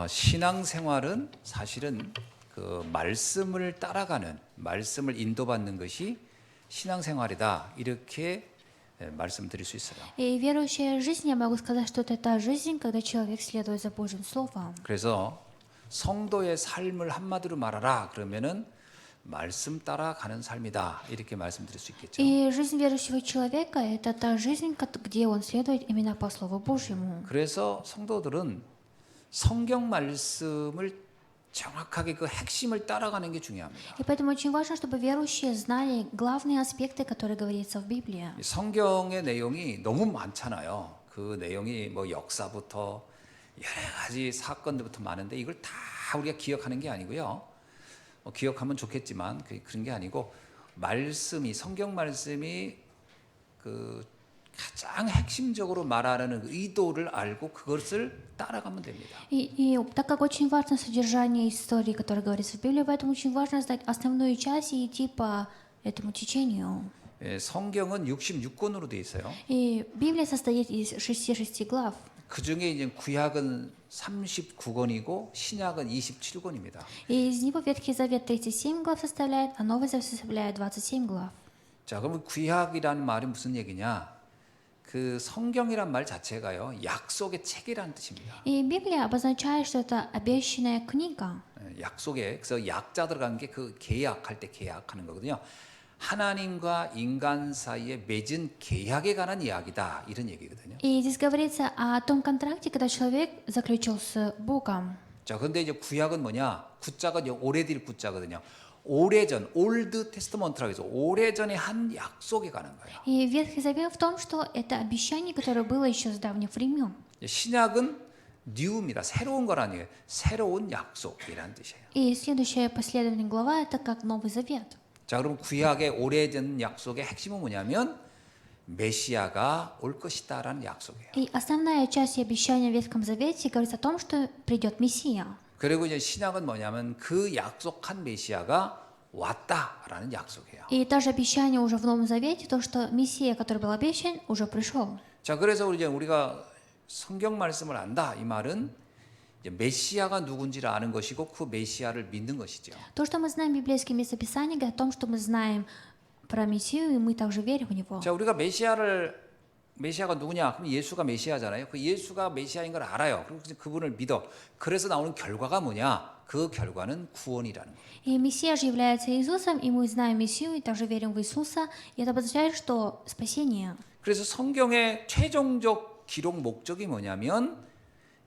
신앙생활은 사실은 그 말씀을 따라가는, 말씀을 인도받는 것이 신앙생활이다, 이렇게 말씀드릴 수 있어요. И верующая жизнь, я могу сказать, что это та жизнь, когда человек следует за Божьим Словом. 그래서 성도의 삶을 한마디로 말하라 그러면은 말씀 따라가는 삶이다, 이렇게 말씀드릴 수 있겠죠. И жизнь верующего человека – это та жизнь, где он следует именно по Слову Божьему. 그래서 성도들은 성경 말씀을 정확하게 그 핵심을 따라가는 게 중요합니다. И поэтому очень важно, чтобы верующие знали главные аспекты, которые говорится в Библии. 성경의 내용이 너무 많잖아요. 그 내용이 뭐 역사부터 여러 가지 사건들부터 많은데 이걸 다 우리가 기억하는 게 아니고요. 기억하면 좋겠지만 그런 게 아니고 성경 말씀이 그 가장 핵심적으로 말하는 의도를 알고 그것을 따라가면 됩니다. И так как очень важно содержание истории, которая говорится в Библии, поэтому очень важно знать основную часть и идти по этому течению. 성경은 66권으로 되어 있어요. И Библия состоит из 66 глав. 그 중에 이제 구약은 39권이고 신약은 27권입니다. И из него Ветхий Завет 37 глав составляет, а Новый Завет составляет 27 глав. 자, 그러면 구약이라는 말이 무슨 얘기냐? 그 성경이란 말 자체가요, 약속의 책이라는 뜻입니다. И Библия обозначает, что это обещанная книга. 약속에, 그래서 약자 들어간 게 그 계약할 때 계약하는 거거든요. 하나님과 인간 사이에 맺은 계약에 관한 이야기다, 이런 얘기거든요. И здесь говорится о том контракте, когда человек заключил с Богом. 자, 그런데 이제 구약은 뭐냐? 구자가 오래될 구자거든요. 오래전, 올드 테스트먼트라고 해서 오래전에 한 약속에 관한 거예요. И Ветхий Завет в том, что это обещание, которое было еще с давних времен. 신약은 뉴입니다. 새로운 거라는 얘기예요. 새로운 약속이라는 뜻이에요. И следующая последовательная глава – это как Новый Завет. 자, 그럼 구약의 오래전 약속의 핵심은 뭐냐면 메시아가 올 것이다라는 약속이에요. И основная часть обещания в Ветхом Завете говорится о том, что придет Мессия. 그리고 이제 신약은 뭐냐면 그 약속한 메시아가 왔다라는 약속이에요. И также обещание уже в Новом Завете, то, что Мессия, который был обещан, уже пришел. 자, 그래서 이제 우리가 성경 말씀을 안다, 이 말은 이제 메시아가 누군지를 아는 것이고 그 메시아를 믿는 것이죠. То, что мы знаем библейские местописания, говорит о том, что мы знаем про Мессию, и мы также верим в Него. 자, 우리가 메시아가 누구냐? 그럼 예수가 메시아잖아요. 그 예수가 메시아인 걸 알아요. 그리고 그분을 믿어. 그래서 나오는 결과가 뭐냐? 그 결과는 구원이라는 거예요. И Мессия же является Иисусом, и мы знаем Мессию, и также верим в Иисуса, и это обозначает, что спасение. 그래서 성경의 최종적 기록 목적이 뭐냐면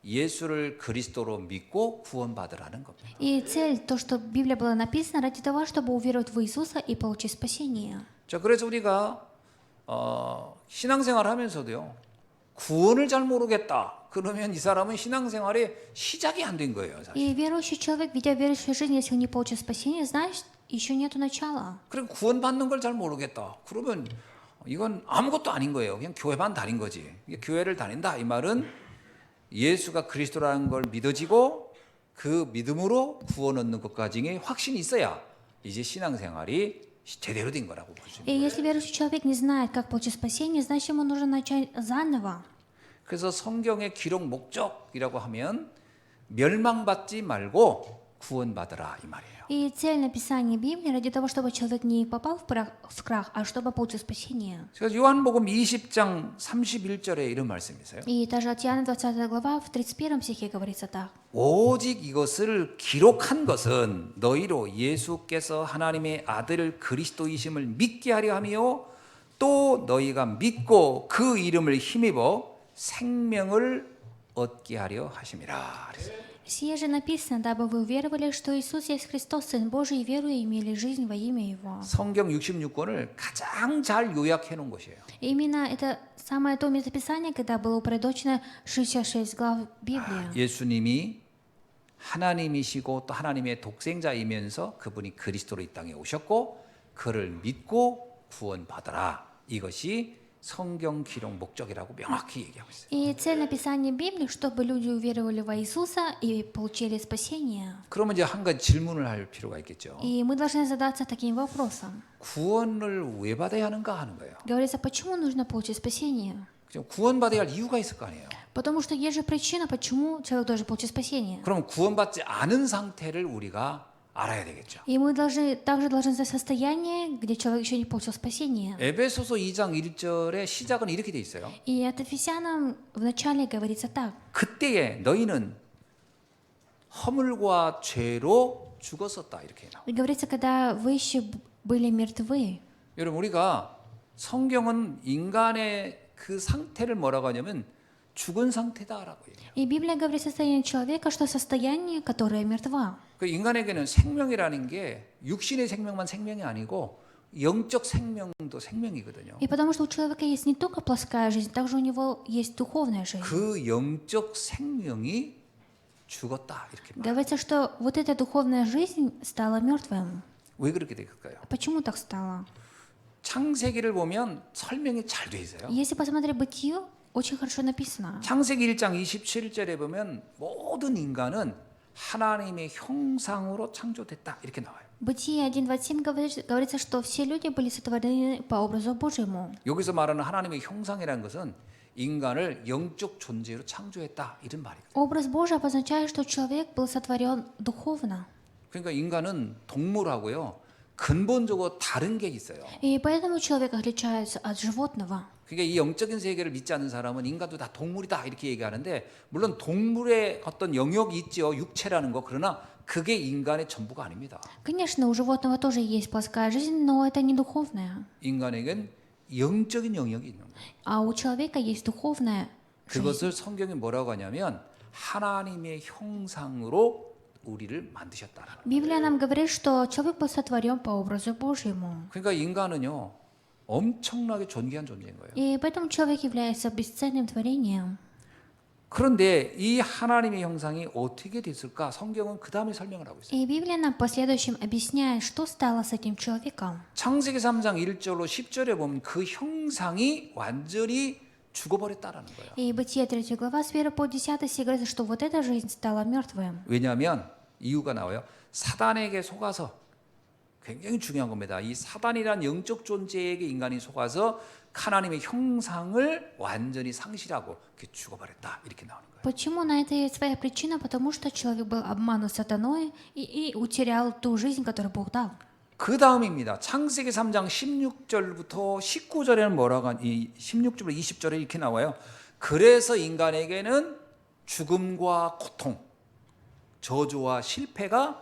예수를 그리스도로 믿고 구원받으라는 겁니다. И цель, то, что Библия была написана ради того, чтобы уверовать в Иисуса и получить спасение. 자, 그래서 우리가 신앙생활 하면서도요, 구원을 잘 모르겠다. 그러면 이 사람은 신앙생활의 시작이 안 된 거예요, 사실. И верующий человек, ведя верующую жизнь, если он не получит спасение, значит, еще нету начала. 그리고 구원받는 걸 잘 모르겠다. 그러면 이건 아무것도 아닌 거예요. 그냥 교회만 다닌 거지. 교회를 다닌다, 이 말은 예수가 그리스도라는 걸 믿어지고 그 믿음으로 구원 얻는 것까지의 확신이 있어야 이제 신앙생활이 제대로 된 거라고 볼 수 И 있는 거예요. если верующий человек не знает, как получить спасение, значит, ему нужно начать заново. 그래서 성경의 기록 목적이라고 하면 멸망받지 말고 구원받으라, 이 말이에요. И цель написания Библии ради того, чтобы человек не попал в крах, а чтобы получил спасение. 그래서 요한복음 20장 31절에 이런 말씀이 있어요. И даже от Иоанна 20 глава в 31 стихе говорится так. 오직 이것을 기록한 것은 너희로 예수께서 하나님의 아들 그리스도이심을 믿게 하려 함이요 또 너희가 믿고 그 이름을 힘입어 생명을 얻게 하려 하심이라. Сие же написано, дабы вы уверовали, что Иисус есть Христос, Сын Божий, и веруя имели жизнь во имя Его. 성경 66권을 가장 잘 요약해 놓은 것이에요. И именно это самое то местописание, когда было упорядочено 66 глав Библии. 예수님이 하나님이시고 또 하나님의 독생자이면서 그분이 그리스도로 이 땅에 오셨고 그를 믿고 구원받아라. 이것이 성경 기록 목적이라고 명확히 얘기하고 있어요. И цель написания Библии, чтобы люди уверовали во Иисуса и получили спасение. 그러면 이제 한 가지 질문을 할 필요가 있겠죠. И мы должны задаться таким вопросом. 구원을 왜 받아야 하는가 하는 거예요. Говорится, почему нужно получить спасение? 구원받아야 할 이유가 있을 거 아니에요. Потому что есть же причина, почему человек должен получить спасение. 그럼 구원받지 않은 상태를 우리가 알아야 되겠죠. И мы также должны знать состояние, где человек еще не получил спасение. 에베소서 2장 1절의 시작은 이렇게 돼 있어요. И от Ефесянам вначале говорится так. 그때에 너희는 허물과 죄로 죽었었다 이렇게 나와요. И говорится, когда вы еще были мертвы. 여러분 우리가 성경은 인간의 그 상태를 뭐라고 하냐면 죽은 상태다라고 얘기해요. И Библия говорит о состоянии человека, что состояние, которое мертва. 그 인간에게는 생명이라는 게 육신의 생명만 생명이 아니고 영적 생명도 생명이거든요. И потому что у человека есть не только плоская жизнь, также у него есть духовная жизнь. 그 영적 생명이 죽었다 이렇게 말해요. Говорится, что вот эта духовная жизнь стала мертвым. 왜 그렇게 될까요? Почему так стало? 창세기를 보면 설명이 잘 돼 있어요. Если посмотреть Бытие, очень хорошо написано. 창세기 1장 27절에 보면 모든 인간은 하나님의 형상으로 창조됐다 이렇게 나와요. Бытие 1.27 говорится, что все люди были сотворены по образу Божьему. 여기서 말하는 하나님의 형상이라는 것은 인간을 영적 존재로 창조했다 이런 말이거든요. Образ Божий обозначает, что человек был сотворен духовно. 그러니까 인간은 동물하고요 근본적으로 다른 게 있어요. И поэтому человек отличается от животного. 그러니까 이 영적인 세계를 믿지 않는 사람은 인간도 다 동물이다 이렇게 얘기하는데 물론 동물의 어떤 영역이 있죠. 육체라는 거. 그러나 그게 인간의 전부가 아닙니다. Конечно, у животного тоже есть плоская жизнь, но это не духовная. 인간에겐 영적인 영역이 있는 거예요. А у человека есть духовная жизнь. 그것을 성경이 뭐라고 하냐면 하나님의 형상으로 우리를 만드셨다라는 거예요. Библия нам говорит, что человек был сотворен по образу Божьему. 그러니까 인간은요 엄청나게 존귀한 존재인 거예요. И поэтому человек является бесценным творением. 그런데 이 하나님의 형상이 어떻게 됐을까? 성경은 그 다음에 설명을 하고 있어요. И Библия нам в последующем объясняет, что стало с этим человеком. 창세기 3장 1절로 10절에 보면 그 형상이 완전히 죽어버렸다라는 거예요. И Бытие 3 глава с 1 по 10 стих говорится, что вот эта жизнь стала мертвым. 왜냐하면 이유가 나와요. 사단에게 속아서 굉장히 중요한 겁니다. 이 사단이란 영적 존재에게 인간이 속아서 하나님의 형상을 완전히 상실하고 이렇게 죽어버렸다 이렇게 나오는 거예요. Почему? На это есть своя причина, потому что человек был обманут сатаной и утерял ту жизнь, которую Бог дал. 그 다음입니다. 창세기 3장 16절부터 19절에는 뭐라고 이 16절부터 20절에 이렇게 나와요. 그래서 인간에게는 죽음과 고통, 저주와 실패가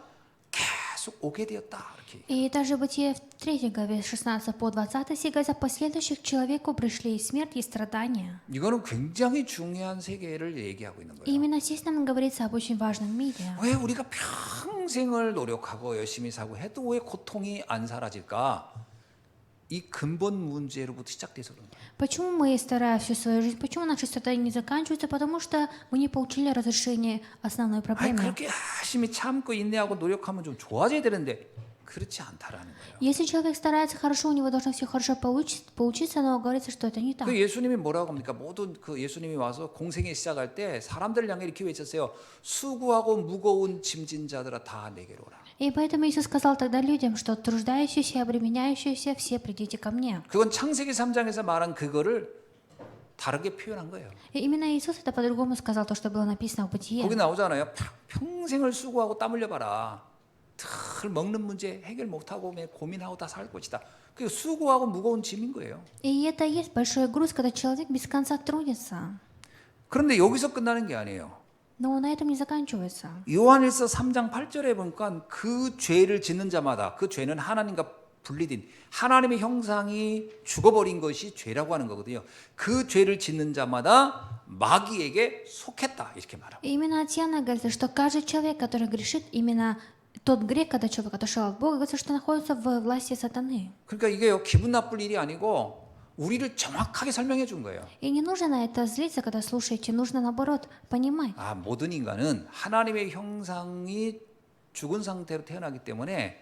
계속 오게 되었다. 이렇게. И также Бытие в 3 главе 16 по 20 стих говорится, последующих человеку пришли и смерть, и страдания. 이거는 굉장히 중요한 세계를 얘기하고 있는 И 거예요. именно здесь нам говорится об очень важном мире. 왜 우리가 평생을 노력하고 열심히 살고 해도 왜 고통이 안 사라질까? 이 근본 문제로부터 시작돼서 그런 거예요. Почему мы стараемся всю свою жизнь? Почему наши страдания не заканчиваются? Потому что мы не получили разрешение основной 아니, проблемы. 그렇게 열심히 참고 인내하고 노력하면 좀 좋아져야 되는데 그렇지 않다라는 거예요. Если человек старается хорошо, у него должно все хорошо получиться, но говорится, что это не так. 그 예수님이 뭐라고 합니까? 모든 그 예수님이 와서 공생애 시작할 때 사람들을 향해 이렇게 외쳤어요. 수고하고 무거운 짐진 자들아 다 내게로 오라. И поэтому Иисус сказал тогда людям, что труждающиеся и обременяющиеся, все придите ко мне. 그건 창세기 3장에서 말한 그거를 다르게 표현한 거예요. И именно Иисус это по-другому сказал, то, что было написано в Бытие. 거기 나오잖아요. 평생을 수고하고 땀 흘려봐라. 늘 먹는 문제 해결 못하고 고민하고 다 살 것이다. 그 수고하고 무거운 짐인 거예요. И это и есть большой груз, когда человек без конца трудится. 그런데 여기서 끝나는 게 아니에요. Но на этом не заканчивается. 요한일서 3장 8절에 보니까 그 죄를 짓는 자마다 그 죄는 하나님과 분리된 하나님의 형상이 죽어버린 것이 죄라고 하는 거거든요. 그 죄를 짓는 자마다 마귀에게 속했다 이렇게 말합니다. И именно от Иоанна говорится, что каждый человек, который грешит, именно тот грех, когда человек отошел от Бога, говорится, что находится в власти сатаны. 그러니까 이게요 기분 나쁠 일이 아니고 우리를 정확하게 설명해 준 거예요. И не нужно на это злиться, когда слушаете, нужно наоборот понимать. 아, 모든 인간은 하나님의 형상이 죽은 상태로 태어나기 때문에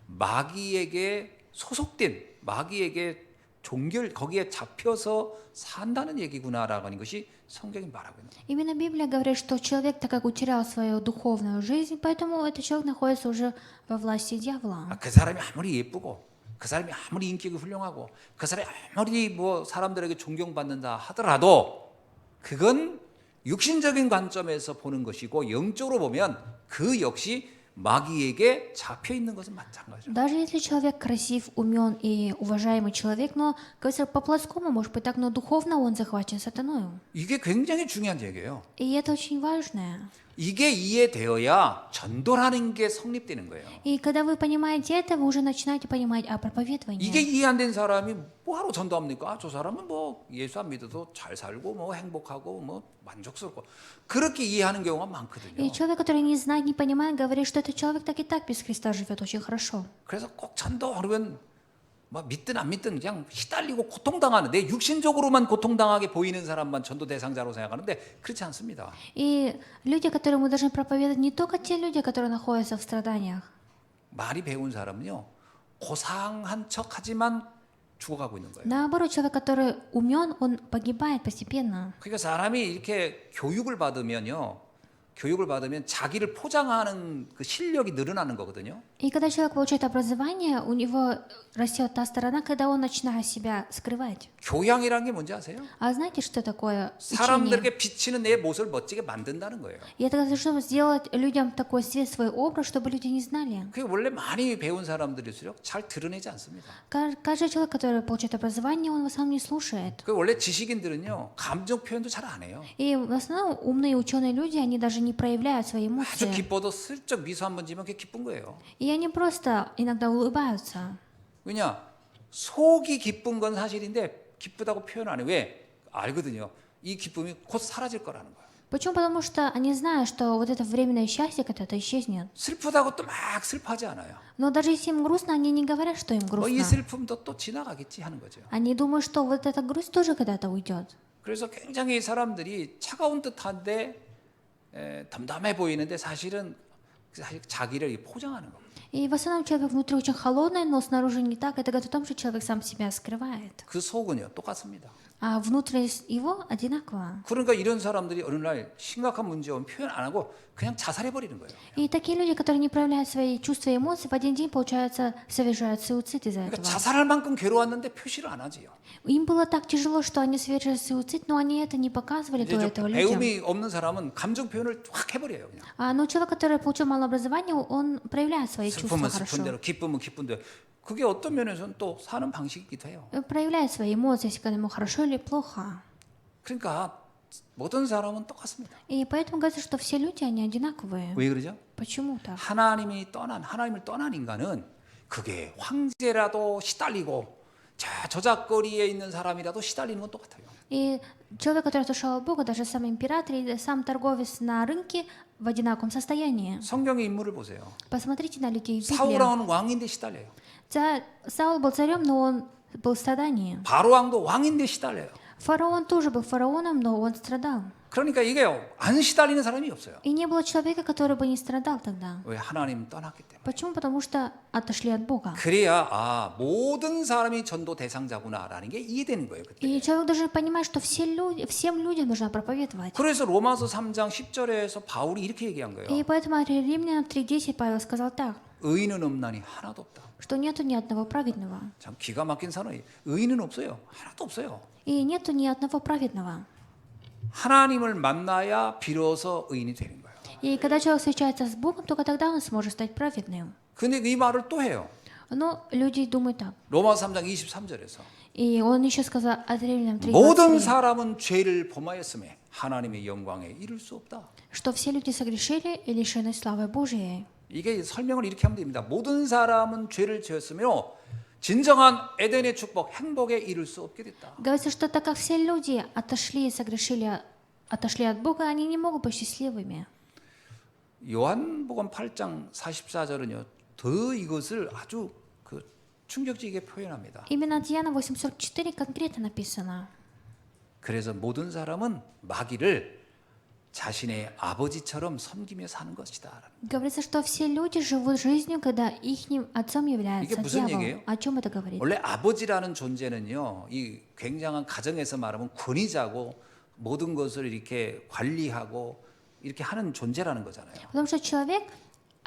마귀에게 소속된 마귀에게 종결 거기에 잡혀서 산다는 얘기구나라고 하는 것이 성경이 말하고 있는 거예요. Именно Библия говорит, что человек, так как утерял свою духовную жизнь, поэтому этот человек находится уже во власти дьявола. 그 사람이 아무리 예쁘고 그 사람이 아무리 인격이 훌륭하고 그 사람이 아무리 뭐 사람들에게 존경받는다 하더라도 그건 육신적인 관점에서 보는 것이고 영적으로 보면 그 역시 마귀에게 잡혀 있는 것은 마찬가지죠. Даже если человек красив, умен и уважаемый человек, но, кажется, по-плоскому, может быть так, но духовно он захвачен сатаною. 이게 굉장히 중요한 얘기예요. И это очень важное. 이게 이해되어야 전도라는 게 성립되는 거예요. И когда вы понимаете это, вы уже начинаете понимать о проповедовании. 이게 이해 안 된 사람이 뭐하러 전도합니까? 아, 저 사람은 뭐 예수 안 믿어도 잘 살고 뭐 행복하고 뭐 만족스럽고 그렇게 이해하는 경우가 많거든요. И человек, который не знает, не понимает, говорит, что этот человек так и так без Христа живет очень хорошо. 그래서 꼭 전도 그러면 뭐 믿든 안 믿든 그냥 시달리고 고통당하는 내 육신적으로만 고통당하게 보이는 사람만 전도 대상자로 생각하는데 그렇지 않습니다. И люди, которым мы должны проповедовать, не только те люди, которые находятся в страданиях. 말이 배운 사람은요 고상한 척하지만 죽어가고 있는 거예요. Наоборот, человек, который умен, он погибает постепенно. 그러니까 사람이 이렇게 교육을 받으면 자기를 포장하는 그 실력이 늘어나는 거거든요. И когда человек получает образование, у него растет та сторона, когда он начинает себя скрывать. 교양이라는 게 뭔지 아세요? А знаете, что такое учение? 사람들에게 비치는 내 모습을 멋지게 만든다는 거예요. И это чтобы сделать людям такой свет, свой образ, чтобы люди не знали. 그게 원래 많이 배운 사람들일수록 잘 드러내지 않습니다. Каждый человек, который получает образование, он в основном не слушает. 그 원래 지식인들은요 감정 표현도 잘 안 해요. И в основном умные ученые люди, они даже не проявляют свои 아주 эмоции. 기뻐도 슬쩍 미소 한번 지면 그게 기쁜 거예요. И они просто иногда улыбаются. 왜냐? 속이 기쁜 건 사실인데 기쁘다고 표현 안 해. 왜? 알거든요. 이 기쁨이 곧 사라질 거라는 거예요. Почему? Потому что они знают, что вот это временное счастье когда-то исчезнет. 슬프다고 또 막 슬퍼하지 않아요. Но даже если им грустно, они не говорят, что им 뭐 이 грустно. 슬픔도 또 지나가겠지 하는 거죠. Они думают, что вот эта грусть тоже когда-то уйдет. 그래서 굉장히 사람들이 차가운 듯한데 담담해 보이는데 사실 자기를 포장하는 겁니다. И в основном человек внутри очень холодный, но снаружи не так. Это говорит о том, что человек сам себя скрывает. 그 속은요 똑같습니다. А внутри его одинаково. 그러니까 이런 사람들이 어느 날 심각한 문제 오면 표현 안 하고 그냥 자살해 버리는 거예요. И такие люди, которые не проявляют свои чувства и эмоции, в один день, получается, совершают суицид из-за 그러니까 этого. 자살할 만큼 괴로웠는데 표시를 안 하지요. Им было так тяжело, что они совершили суицид, но они это не показывали до 이제 좀 этого людям. 배움이 없는 사람은 감정 표현을 확 해버려요. 그냥 Но человек, который получил мало образования, он проявляет свои чувства 슬픔은 슬픈 хорошо. 대로, 기쁨은 기쁜 대로. 그게 어떤 면에서는 또 사는 방식이기도 해요. Проявляет свои эмоции, если когда ему хорошо или плохо. 그러니까 모든 사람은 똑같습니다. И поэтому говорится, что все люди, они одинаковые. 왜 그러죠? Почему так? 하나님을 떠난 인간은 그게 황제라도 시달리고 저작거리에 있는 사람이라도 시달리는 건 똑같아요. И человек, который отошел от Бога, даже сам император и сам торговец на рынке в одинаковом состоянии. 성경의 인물을 보세요. Посмотрите на людей в Библии. 사울왕은 왕인데 시달려요. Саул был царем, но он был в страдании. 바로 왕도 왕인데 시달려요. Фараон тоже был фараоном, но он страдал. 그러니까 이게 안 시달리는 사람이 없어요. И не было человека, который бы не страдал тогда. 왜? 하나님 떠났기 때문에. Почему? Потому что отошли от Бога. 그래야 모든 사람이 전도 대상자구나라는 게 이해되는 거예요. 그때. И человек должен понимать, что всем людям нужно проповедовать. 그래서 로마서 3장 10절에서 바울이 이렇게 얘기한 거예요. И поэтому Римлянам 3:10 Павел сказал так, 의인은 없나니 하나도 없다. что нету ни одного праведного. 참 기가 막힌 선언이. 의인은 없어요. 하나도 없어요. И нету ни одного праведного. 하나님을 만나야 비로소 의인이 되는 거예요. И когда человек встречается с Богом, только тогда он сможет стать праведным. 근데 이 말을 또 해요. Но люди думают так. 로마서 3장 23절에서 И он еще сказал от Римлянам 모든 3:23, 사람은 죄를 범하였음에 하나님의 영광에 이를 수 없다. что все люди согрешили и лишены славы Божией. 이게 설명을 이렇게 하면 됩니다. 모든 사람은 죄를 지었으며 진정한 에덴의 축복, 행복에 이를 수 없게 됐다. Говорится, что так как все люди отошли и согрешили, отошли от Бога, они не могут быть счастливыми. 요한복음 8장 44절은요. 더 이것을 아주 충격적이게 표현합니다. Именно от Иоанна 8:44 конкретно написано. 그래서 모든 사람은 마귀를 자신의 아버지처럼 섬기며 사는 것이다. Говорится, что все люди живут жизнью, когда ихним отцом является 이게 무슨 дьявол. 얘기예요? О чем это говорит? 원래 아버지라는 존재는요, 이 굉장한 가정에서 말하면 권위자고 모든 것을 이렇게 관리하고 이렇게 하는 존재라는 거잖아요. Потому что человек,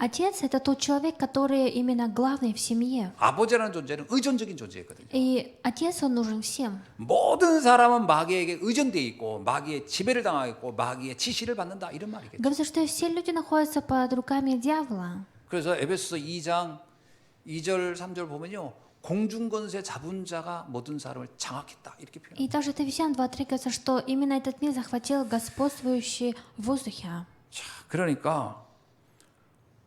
Отец — это тот человек, который именно главный в семье. 아버지라는 존재는 의존적인 존재거든요. И отец, он нужен всем. 모든 사람은 마귀에게 의존돼 있고 마귀의 지배를 당하고 마귀의 지시를 받는다 이런 말이겠죠. Говорится, что все люди находятся под руками дьявола. 그래서 에베소서 2장 2절 3절 보면요. 공중권세 잡은 자가 모든 사람을 장악했다 이렇게 표현합니다. И также это Ефесян 2:3 говорится, что именно этот мир захватил господствующий в воздухе. 자, 그러니까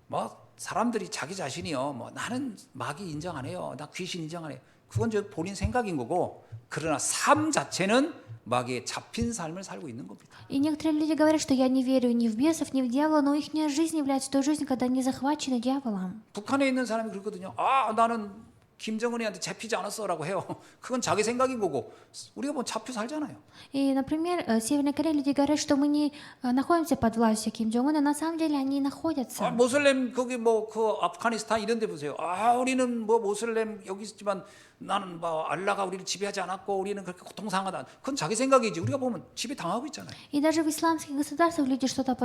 뭐 사람들이 자기 자신이요. 뭐 나는 마귀 인정 안 해요. 나 귀신 인정 안 해요. 그건 저 본인 생각인 거고 그러나 삶 자체는 마귀에 잡힌 삶을 살고 있는 겁니다. И некоторые люди говорят, что я не верю ни в бесов, ни в дьявола, но их жизнь является той жизнью, когда они захвачены дьяволом. 북한에 있는 사람이 그렇거든요. 아, 나는 김정은이한테 잡히지 않았어라고 해요. 그건 자기 생각인 거고 우리가 뭐 잡혀 살잖아요. И, например, в Северной Корее люди говорят, что мы не находимся под властью Ким Джong Уна, на самом деле они 아, находятся. 모슬렘 거기 뭐 그 아프가니스탄 이런 데 보세요. 아, 우리는 뭐 모슬렘 여기 있지만 나는 뭐 알라가 우리를 지배하지 않았고 우리는 그렇게 고통상하다. 그건 자기 생각이지. 우리가 보면 지배 당하고 있잖아요. И даже в исламских государствах люди что-то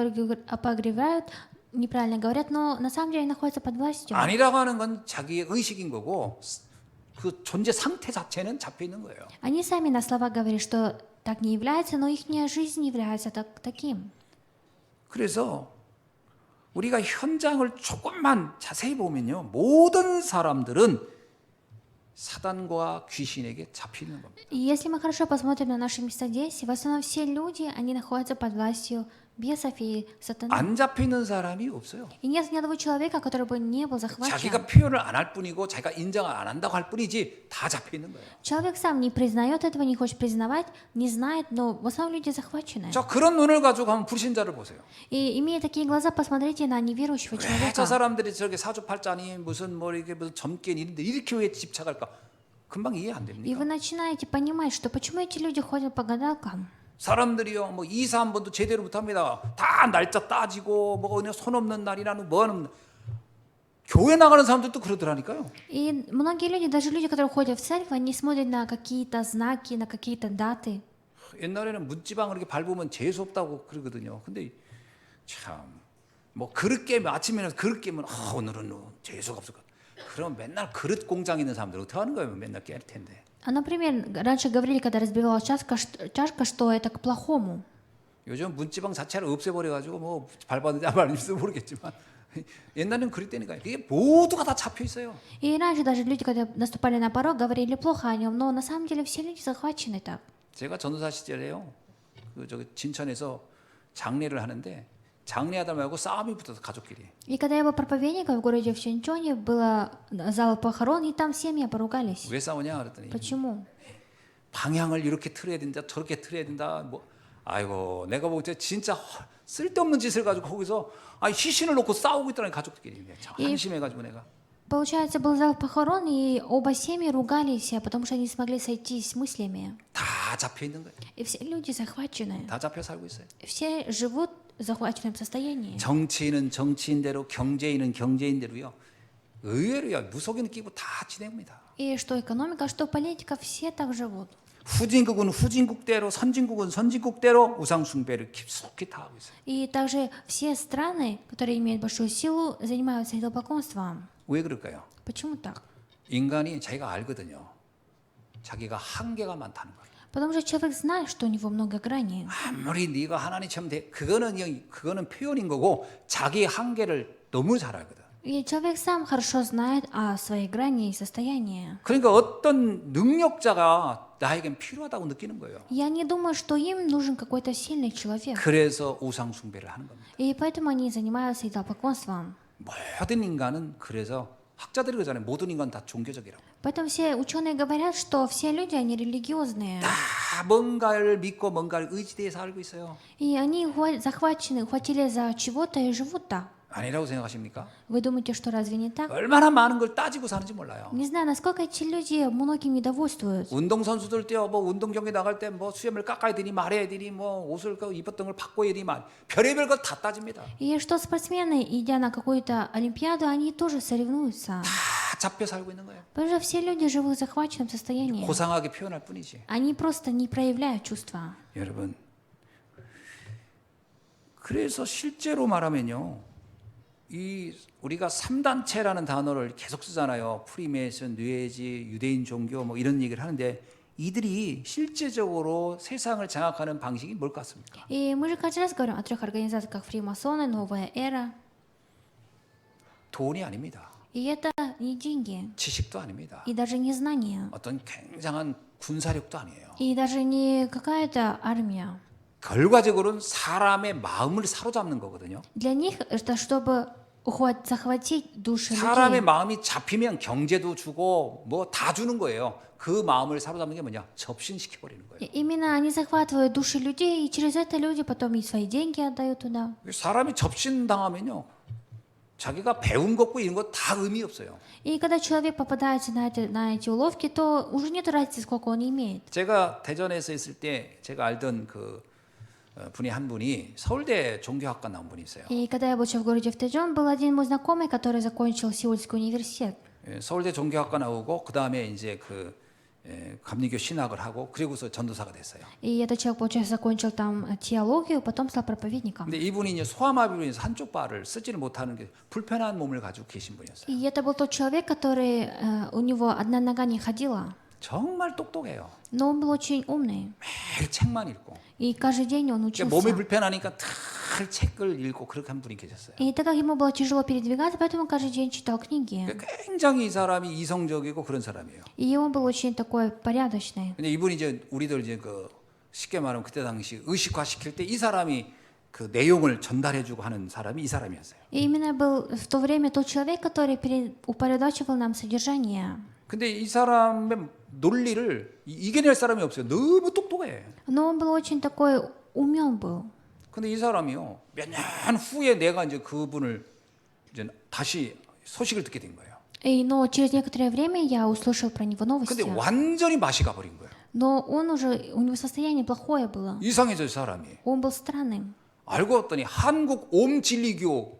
опогревают, неправильно говорят, но на самом деле находятся под властью. 아니라고 하는 건 자기의 의식인 거고 그 존재 상태 자체는 잡혀 있는 거예요. Они сами на слова говорят, что так не является, но их жизнь является таким. 그래서 우리가 현장을 조금만 자세히 보면요. 모든 사람들은 사단과 귀신에게 잡히는 겁니다. И если мы хорошо посмотрим на наши места действия, в основном все люди, они находятся под властью бесов и сатаны. 안 잡혀 있는 사람이 없어요. И нет ни одного человека, который бы не был захвачен. 자기가 표현을 안 할 뿐이고 자기가 인정을 안 한다고 할 뿐이지 다 잡혀 있는 거예요. Человек сам не признает этого, не хочет признавать, не знает, но в основном люди захвачены. 자, 그런 눈을 가지고 한번 불신자를 보세요. И имея такие глаза, посмотрите на неверующего 왜 저 человека. 사람들이 저렇게 사주팔자니 무슨 뭐 이렇게 무슨 점괘니 이런데 이렇게 왜 집착할까? 금방 이해 안 И 됩니까? вы начинаете понимать, что почему эти люди ходят по гадалкам. 사람들이요 뭐 이사 한 번도 제대로 못합니다. 다 날짜 따지고 뭐 어느 손 없는 날이라는 뭐 하는 교회 나가는 사람들도 그러더라니까요. И многие люди, даже люди, которые ходят в церковь, они смотрят на какие-то знаки, на какие-то даты. 옛날에는 문지방을 이렇게 밟으면 재수 없다고 그러거든요. 근데 참 뭐 그릇 깨면 아침에는 그릇 깨면 오늘은 재수가 없을 것 같아. 그럼 맨날 그릇 공장 있는 사람들 어떻게 하는 거예요? 맨날 깰 텐데. А, например, раньше говорили, когда разбивалась чашка, что это к плохому. 요즘 문지방 자체를 없애버려가지고 뭐 밟았는지 안 밟았는지 모르겠지만 옛날에는 그랬다니까요. 이게 모두가 다 잡혀 있어요. И раньше даже люди, когда наступали на порог, говорили плохо о нем, но на самом деле все люди захвачены так. 제가 전도사 시절에요. 그 저기 진천에서 장례를 하는데 장례하다 말고 싸움이 붙어서 가족끼리. И когда я был проповедником в городе в Чунчоне, было зал похорон, и там семьи поругались. 왜 싸우냐 그랬더니 Почему? 방향을 이렇게 틀어야 된다 저렇게 틀어야 된다 뭐 아이고 내가 보고 진짜 쓸데없는 짓을 가지고 거기서 시신을 놓고 싸우고 있더라니 가족들끼리 한심해가지고 내가 Получается, был зал похорон, и оба семьи ругались, потому что не смогли сойтись мыслями. 다 잡혀 있는 거예요. И все люди захвачены. 다 잡혀 살고 있어요. Все живут в захваченном состоянии. 정치인은 정치인대로 경제인은 경제인대로요. 의외로요 무속인 끼고 다 지냅니다. И что экономика, что политика, все так живут. 후진국은 후진국대로 선진국은 선진국대로 우상 숭배를 깊숙이 다 하고 있어요. И также все страны, которые имеют большую силу, занимаются идолопоклонством. 왜 그럴까요? Почему так? 인간이 자기가 알거든요. 자기가 한계가 많다는 걸. Потому что человек знает, что у него много граней. 아무리 네가 하나님처럼 돼, 그거는 표현인 거고 자기 한계를 너무 잘 알거든. И человек сам хорошо знает о своей грани и состоянии. 그러니까 어떤 능력자가 나에겐 필요하다고 느끼는 거예요. Я не думаю, что им нужен какой-то сильный человек. 그래서 우상 숭배를 하는 겁니다. И поэтому они занимаются идолопоклонством. 모든 인간은 그래서 학자들이 그러잖아요. 모든 인간 다 종교적이라고. Поэтому все ученые говорят, что все люди, они религиозные. 다 뭔가를 믿고 뭔가를 의지대에 살고 있어요. И они захвачены, хватили за чего-то и живут так. 아니라고 생각하십니까? Вы думаете, что разве не так? 얼마나 많은 걸 따지고 사는지 몰라요. Не знаю, насколько эти люди многим недовольствуют. 운동선수들 때요, 뭐 운동 경기 나갈 때 뭐 수염을 깎아야 되니 말아야 되니 뭐 옷을 입었던 걸 바꿔야 되니 말 별의별 걸 다 따집니다. И что спортсмены, идя на какую-то олимпиаду, они тоже соревнуются. 다 잡혀 살고 있는 거예요. Потому что все люди живут в захваченном состоянии. 고상하게 표현할 뿐이지. Они просто не проявляют чувства. 여러분, 그래서 실제로 말하면요, 이 우리가 3단체라는 단어를 계속 쓰잖아요. 프리메이슨, 뉴에이지, 유대인 종교 뭐 이런 얘기를 하는데 이들이 실제적으로 세상을 장악하는 방식이 뭘 같습니까? И мы же каждый раз говорим о трех организациях, как фримасоны, новая эра. 돈이 아닙니다. И это не деньги, 지식도 아닙니다. и даже не знания, 어떤 굉장한 군사력도 아니에요. и даже не какая-то армия. 결과적으로는 사람의 마음을 사로잡는 거거든요. Для них это чтобы захватить души 사람의 людей. 마음이 잡히면 경제도 주고 뭐 다 주는 거예요. 그 마음을 사로잡는 게 뭐냐? 접신시켜 버리는 И 거예요. именно они захватывают души людей, и через это люди потом и свои деньги отдают туда. 사람이 접신당하면요. 자기가 배운 것고 이런 거 다 의미 없어요. И когда человек попадается на эти уловки, то уже нет разницы, сколько он имеет. 제가 대전에서 있을 때 제가 알던 그 분이 한 분이 서울대 종교학과 나온 분이 있어요. И когда я был еще в городе Втеджон, был один мой знакомый, который закончил Сеульский университет. 서울대 종교학과 나오고 그 다음에 이제 그 감리교 신학을 하고 그리고서 전도사가 됐어요. И этот человек, получается, закончил там теологию, потом стал проповедником. 근데 이분이 이제 소아마비로 인해서 한쪽 발을 쓰지를 못하는 게 불편한 몸을 가지고 계신 분이었어요. И это был тот человек, который у него одна нога не ходила, 정말 똑똑해요. но он был очень умный. 매일 책만 읽고. И каждый день он 그러니까 몸이 учился. 불편하니까 늘 책을 읽고 그렇게 한 분이 계셨어요. И так как ему было тяжело передвигаться, поэтому он каждый день читал книги. 그러니까 굉장히 이 사람이 이성적이고 그런 사람이에요. И он был очень такой порядочный. 근데 이분이 이제 우리들 이제 그 쉽게 말하면 그때 당시 의식화 시킬 때 이 사람이 그 내용을 전달해주고 하는 사람이 이 사람이었어요. И именно был в то время тот человек, который упорядочивал нам содержание. 근데 이 사람의 논리를 이겨낼 사람이 없어요. 너무 똑똑해. Но он был очень такой умен был. 근데 이 사람이요 몇 년 후에 내가 이제 그분을 이제 다시 소식을 듣게 된 거예요. Но через некоторое время я услышал про него 근데 новости. 완전히 맛이 가버린 거예요. Но он уже, у него состояние плохое было. 이상해져 이 사람이. Он был странным. 알고 봤더니 한국 옴진리교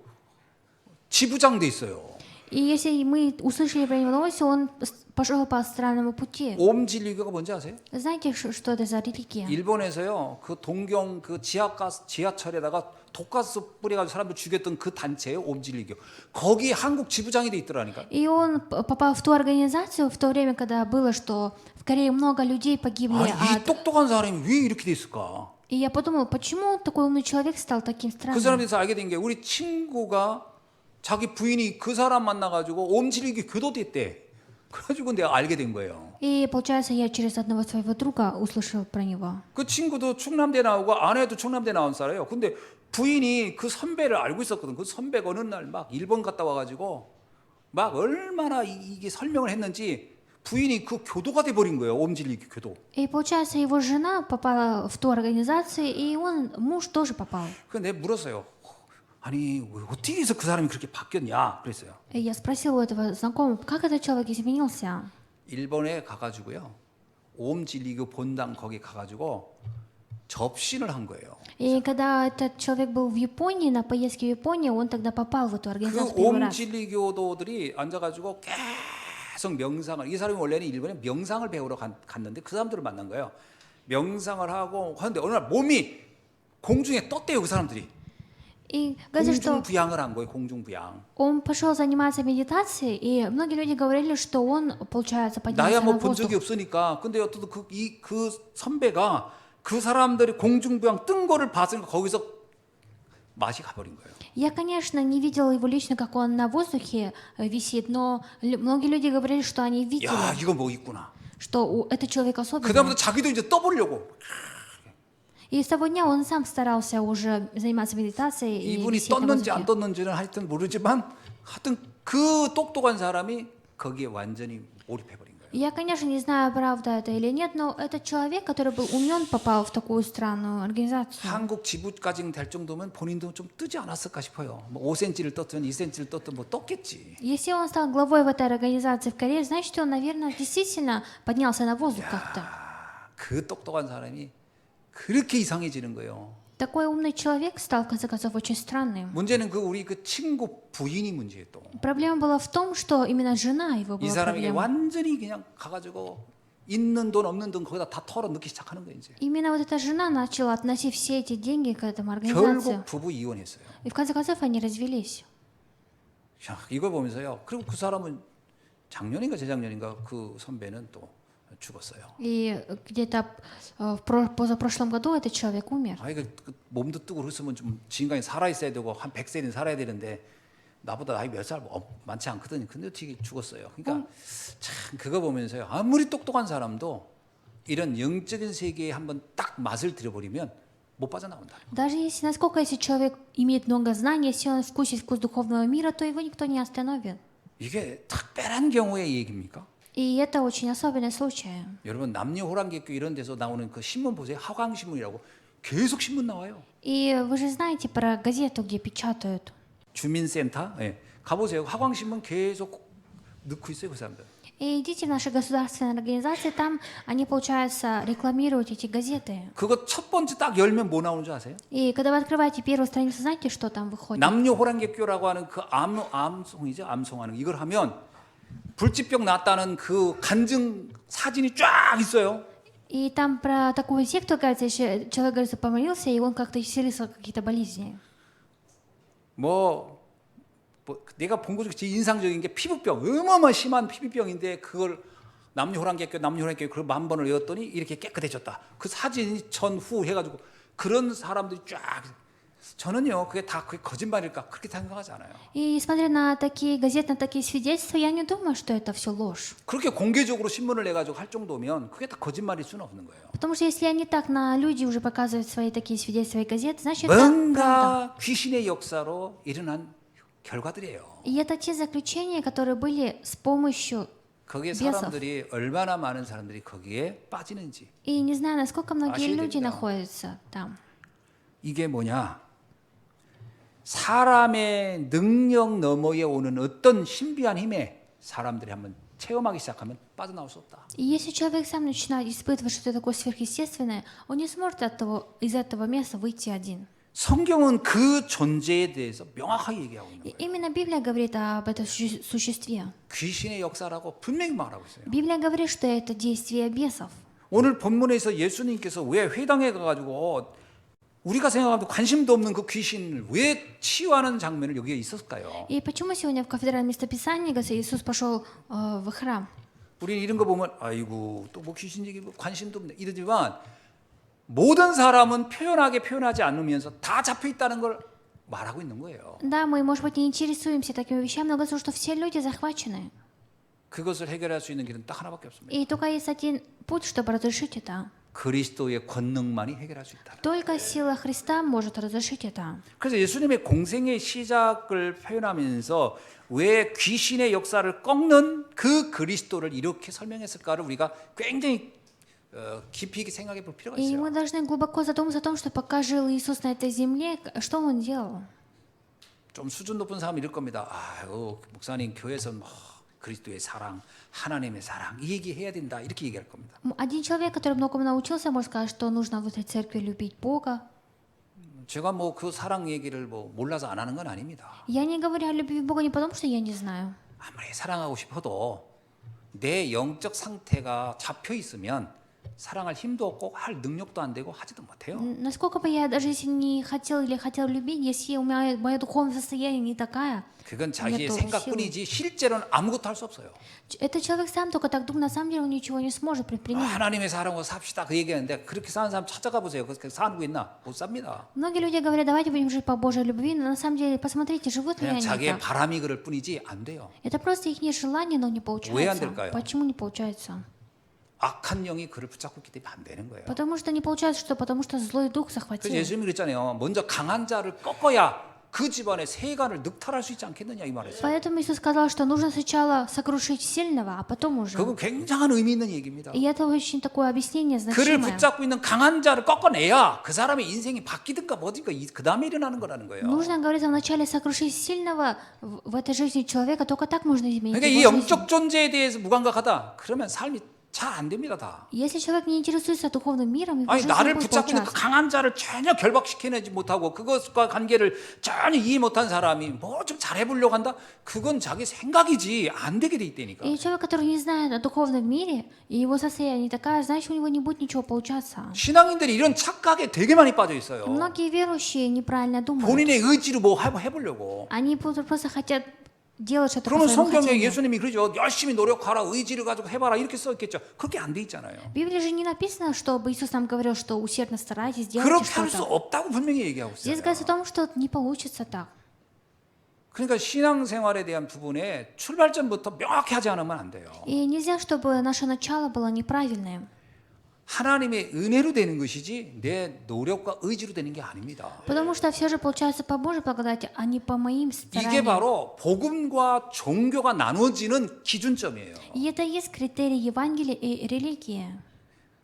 지부장 돼 있어요. И если мы услышали про него новости, он пошел по странному пути. 옴진리교가 뭔지 아세요? Знаете, что это за религия? 일본에서요 그 동경 그 지하철에다가 독가스 뿌려가지고 사람들 죽였던 그 단체예요 옴진리교. 거기 한국 지부장이 돼 있더라니까. И он попал в ту организацию в то время, когда было, что в Корее много людей погибли 아니 이 от... 똑똑한 사람이 왜 이렇게 돼 있을까? И я подумала, почему такой умный человек стал таким 그 странным? 사람에서 알게 된 게 우리 친구가 자기 부인이 그 사람 만나가지고 옴진리교 교도됐대. 그래가지고 내가 알게 된 거예요. И получается, я через одного своего друга услышал про него. 그 친구도 충남대 나오고 아내도 충남대 나온 사람이에요. 근데 부인이 그 선배를 알고 있었거든. 그 선배가 어느 날 막 일본 갔다 와가지고 막 얼마나 이게 설명을 했는지 부인이 그 교도가 돼버린 거예요. 옴진리교 교도. И получается, его жена попала в ту организацию, и он, муж тоже попал. 그래서 내가 물었어요. 아니 어떻게 해서 그 사람이 그렇게 바뀌었냐 그랬어요. И я спросила у этого знакомого, как этот человек изменился? 일본에 가가지고요. 옴진리교 본당 거기 가가지고 접신을 한 거예요. И когда этот человек был в Японии, на поездке в Японию, он тогда попал в эту 그 организацию первый раз. 옴진리교도들이 앉아가지고 계속 명상을 이 사람이 원래는 일본에 명상을 배우러 갔는데 그 사람들을 만난 거예요. 명상을 하고 하는데 어느 날 몸이 공중에 떴대요 그 사람들이. И говорится, что 공중부양을 한 거예요. 공중부양. он пошел заниматься медитацией, и многие люди говорили, что он, получается, 나야 поднялся 뭐 на 본 적이 воздух. 없으니까. 근데 어떤 그 선배가 그 사람들이 공중부양 뜬 거를 봤으니까 거기서 맛이 가버린 거예요. Я, конечно, не видела его лично, как он на воздухе висит, но многие люди говорили, что они видели, 야 이거 뭐 있구나. что этот человек особенный. 그다음부터 자기도 이제 떠보려고. И с того дня он сам старался уже заниматься медитацией и 이분이 висеть на 떴는지 안 воздухе. 떴는지는 하여튼 모르지만 하여튼 그 똑똑한 사람이 거기에 완전히 몰입해버린 거예요. Я, конечно, не знаю, правда это или нет, но этот человек, который был умен, попал в такую странную организацию. 한국 지부까지 될 정도면 본인도 좀 뜨지 않았을까 싶어요. 뭐 5cm를 떴든 2cm를 떴든 뭐 떴겠지. Если он стал главой в этой организации в Корее, значит, он, наверное, действительно поднялся на воздух как-то. 그 똑똑한 사람이 그렇게 이상해지는 거예요. Такой умный человек стал, в конце концов, очень странным. 문제는 그 우리 그 친구 부인이 문제예요 또. Проблема была в том, что именно жена его 이 была 사람에게 проблема. 완전히 그냥 가가지고 있는 돈 없는 돈 거기다 다 털어 넣기 시작하는 거예요 이제. Именно вот эта жена начала относить все эти деньги к этому организации. 결국 부부 이혼했어요. И в конце концов они развелись. 자, 이걸 보면서요. 그리고 그 사람은 작년인가 재작년인가 그 선배는 또 죽었어요. И где-то позапрошлом году этот человек умер. 아, 이거 몸도 뜨고 그랬으면 좀 지금까지 살아 있어야 되고 한 100세는 살아야 되는데 나보다 나이 몇 살 많지 않거든요. 근데 어떻게 죽었어요. 그러니까 참 그거 보면서요. 아무리 똑똑한 사람도 이런 영적인 세계에 한번 딱 맛을 들여버리면 못 빠져나온다. Даже если человек имеет много знаний, если он вкусит вкус духовного мира, то его никто не остановит. 이게 특별한 경우의 얘기입니까? И это очень особенный случай. 여러분 남녀 호랑객교 이런 데서 나오는 그 신문 보세요. 하광신문이라고 계속 신문 나와요. И вы же знаете про газету, где печатают. 주민센터 예. 가보세요. 하광신문 계속 넣고 있어요. 그 사람들. И идите в наши государственные организации, там они, получается, рекламируют эти газеты. 그거 첫 번째 딱 열면 뭐 на오는 줄 아세요? И когда вы открываете первую страницу, знаете, что там выходит? 남녀 호랑객교라고 하는 그 암송이죠. 암송하는 거. 이걸 하면 불치병 났다는 그 간증 사진이 쫙 있어요. И там про такую секту, кажется, еще человек, говорится, помолился, и он как-то исцелился какие-то болезни. 뭐 내가 본 것 중에 제일 인상적인 게 피부병, 어마어마 심한 피부병인데 그걸 남녀 호랑객교 그걸 10,000번을 외웠더니 이렇게 깨끗해졌다. 그 사진이 전후 해가지고 그런 사람들이 쫙. 저는요 그게 다 그게 거짓말일까 그렇게 생각하지 않아요. И смотря на такие газеты, на такие свидетельства, я не думаю, что это все ложь. 그렇게 공개적으로 신문을 내가지고 할 정도면 그게 다 거짓말일 수는 없는 거예요. Потому что если они так на люди уже показывают свои такие свидетельства и газеты, значит это правда. 뭔가 귀신의 역사로 일어난 결과들이에요. И это те заключения, которые были с помощью 거기에 бесов. 사람들이 얼마나 많은 사람들이 거기에 빠지는지. И не знаю, насколько многие 아셔야 люди 됩니다. находятся там. 이게 뭐냐? 사람의 능력 너머에 오는 어떤 신비한 힘에 사람들이 한번 체험하기 시작하면 빠져나올 수 없다. И если человек сам начинает испытывать что-то такое сверхъестественное, он не сможет из этого места выйти один. 성경은 그 존재에 대해서 명확하게 얘기하고 있는 И 거예요. именно Библия говорит об этом существе. 귀신의 역사라고 분명히 말하고 있어요. Библия говорит, что это действие бесов. 오늘 본문에서 예수님께서 왜 회당에 가가지고 우리가 생각하면 관심도 없는 그 귀신을 왜 치유하는 장면을 여기에 있었을까요? И почему сегодня в кафедральном местописании Иисус пошел в храм? 우리는 이런 거 보면 아이고 또 뭐 귀신 얘기 뭐 관심도 없네 이러지만 모든 사람은 표현하지 않으면서 다 잡혀 있다는 걸 말하고 있는 거예요. Да, мы, может быть, не интересуемся такими вещами, но говорится, что все люди захвачены. 그것을 해결할 수 있는 길은 딱 하나밖에 없습니다. И только есть один путь, чтобы разрешить это. 그리스도의 권능만이 해결할 수 있다. Только сила Христа может разрешить это. 그래서 예수님의 공생의 시작을 표현하면서 왜 귀신의 역사를 꺾는 그 그리스도를 이렇게 설명했을까를 우리가 굉장히 깊이 있게 생각해 볼 필요가 И 있어요. мы должны глубоко задуматься о том, что пока жил Иисус на этой земле, что Он делал. 좀 수준 높은 사람 이럴 겁니다. 아유, 목사님 교회에서 뭐 그리스도의 사랑, 하나님의 사랑 이 얘기 해야 된다 이렇게 얘기할 겁니다. Один человек, который многому научился, может сказать, что нужно в этой церкви любить Бога. 제가 뭐 그 사랑 얘기를 뭐 몰라서 안 하는 건 아닙니다. Я не говорю о любви Бога не потому, что я не знаю. 아무리 사랑하고 싶어도 내 영적 상태가 잡혀 있으면 사랑할 힘도 없고 할 능력도 안 되고 하지도 못해요. Насколько бы я даже если не хотел или хотел любить, если у меня мое духовное состояние не такая, 그건 자기의 нету 생각뿐이지 실제로는 아무것도 할 수 없어요. этот человек сам только так думает, на самом деле он ничего не сможет предпринять. 하나님의 사랑으로 삽시다 그 얘기하는데 그렇게 사는 사람 찾아가 보세요. 그렇게 사는 거 있나? 못 삽니다. Многие люди говорят, давайте будем жить по Божьей любви, но на самом деле посмотрите, живут ли 그냥 они 자기의 так. 바람이 그럴 뿐이지 안 돼요. Это просто их желание, но не 왜 안 получается. 될까요? Почему не получается? 악한 영이 그를 붙잡고 있기 때문에 안 되는 거예요. Потому что не получается, что потому что злой дух 그래서 захватил. 예수님이 그랬잖아요. 먼저 강한 자를 꺾어야 그 집안의 세간을 늑탈할 수 있지 않겠느냐 이 말했어요. Поэтому Иисус сказал, что нужно сначала сокрушить сильного, а потом уже. 그거 굉장한 의미 있는 얘기입니다. И это очень такое объяснение 그를 значимое. 붙잡고 있는 강한 자를 꺾어내야 그 사람의 인생이 바뀌든가 뭐든가 그 다음에 일어나는 거라는 거예요. Нужно, говорится, вначале сокрушить сильного в этой жизни человека, только так можно изменить 그러니까 이 его жизнь. 영적 존재에 대해서 무감각하다. 그러면 삶이 잘 안 됩니다 다. Если человек не интересуется духовным миром, его 아니 жизнь не 나를 будет 붙잡고 있는 그 получаться. 강한 자를 전혀 결박시켜내지 못하고 그것과 관계를 전혀 이해 못한 사람이 뭐 좀 잘해보려고 한다? 그건 자기 생각이지 안 되게 돼 있다니까. И человек, который не знает о духовном мире, и его состояние не такая, значит, у него не будет ничего получаться. 신앙인들이 이런 착각에 되게 많이 빠져 있어요. Многие верующие неправильно думают. 본인의 의지로 뭐 해보려고. Они просто хотят делать что-то по 그러면 своему 성경에 хотению. 예수님이 그러죠. 열심히 노력하라, 의지를 가지고 해봐라 이렇게 써 있겠죠. 그렇게 안 돼 있잖아요. В Библии же не написано, чтобы Иисус нам говорил, что усердно старайтесь, делайте 그렇게 할 수 что-то. 없다고 분명히 얘기하고 Здесь 있어요. говорится о том, что не получится так. 그러니까 신앙생활에 대한 부분에 출발점부터 명확히 하지 않으면 안 돼요. И нельзя, чтобы наше начало было неправильным. 하나님의 은혜로 되는 것이지 내 노력과 의지로 되는 게 아닙니다. Потому что все же получается по Божьей благодати, а не по моим 이게 стараниям. 바로 복음과 종교가 나눠지는 기준점이에요. И это и есть критерий Евангелия и религии.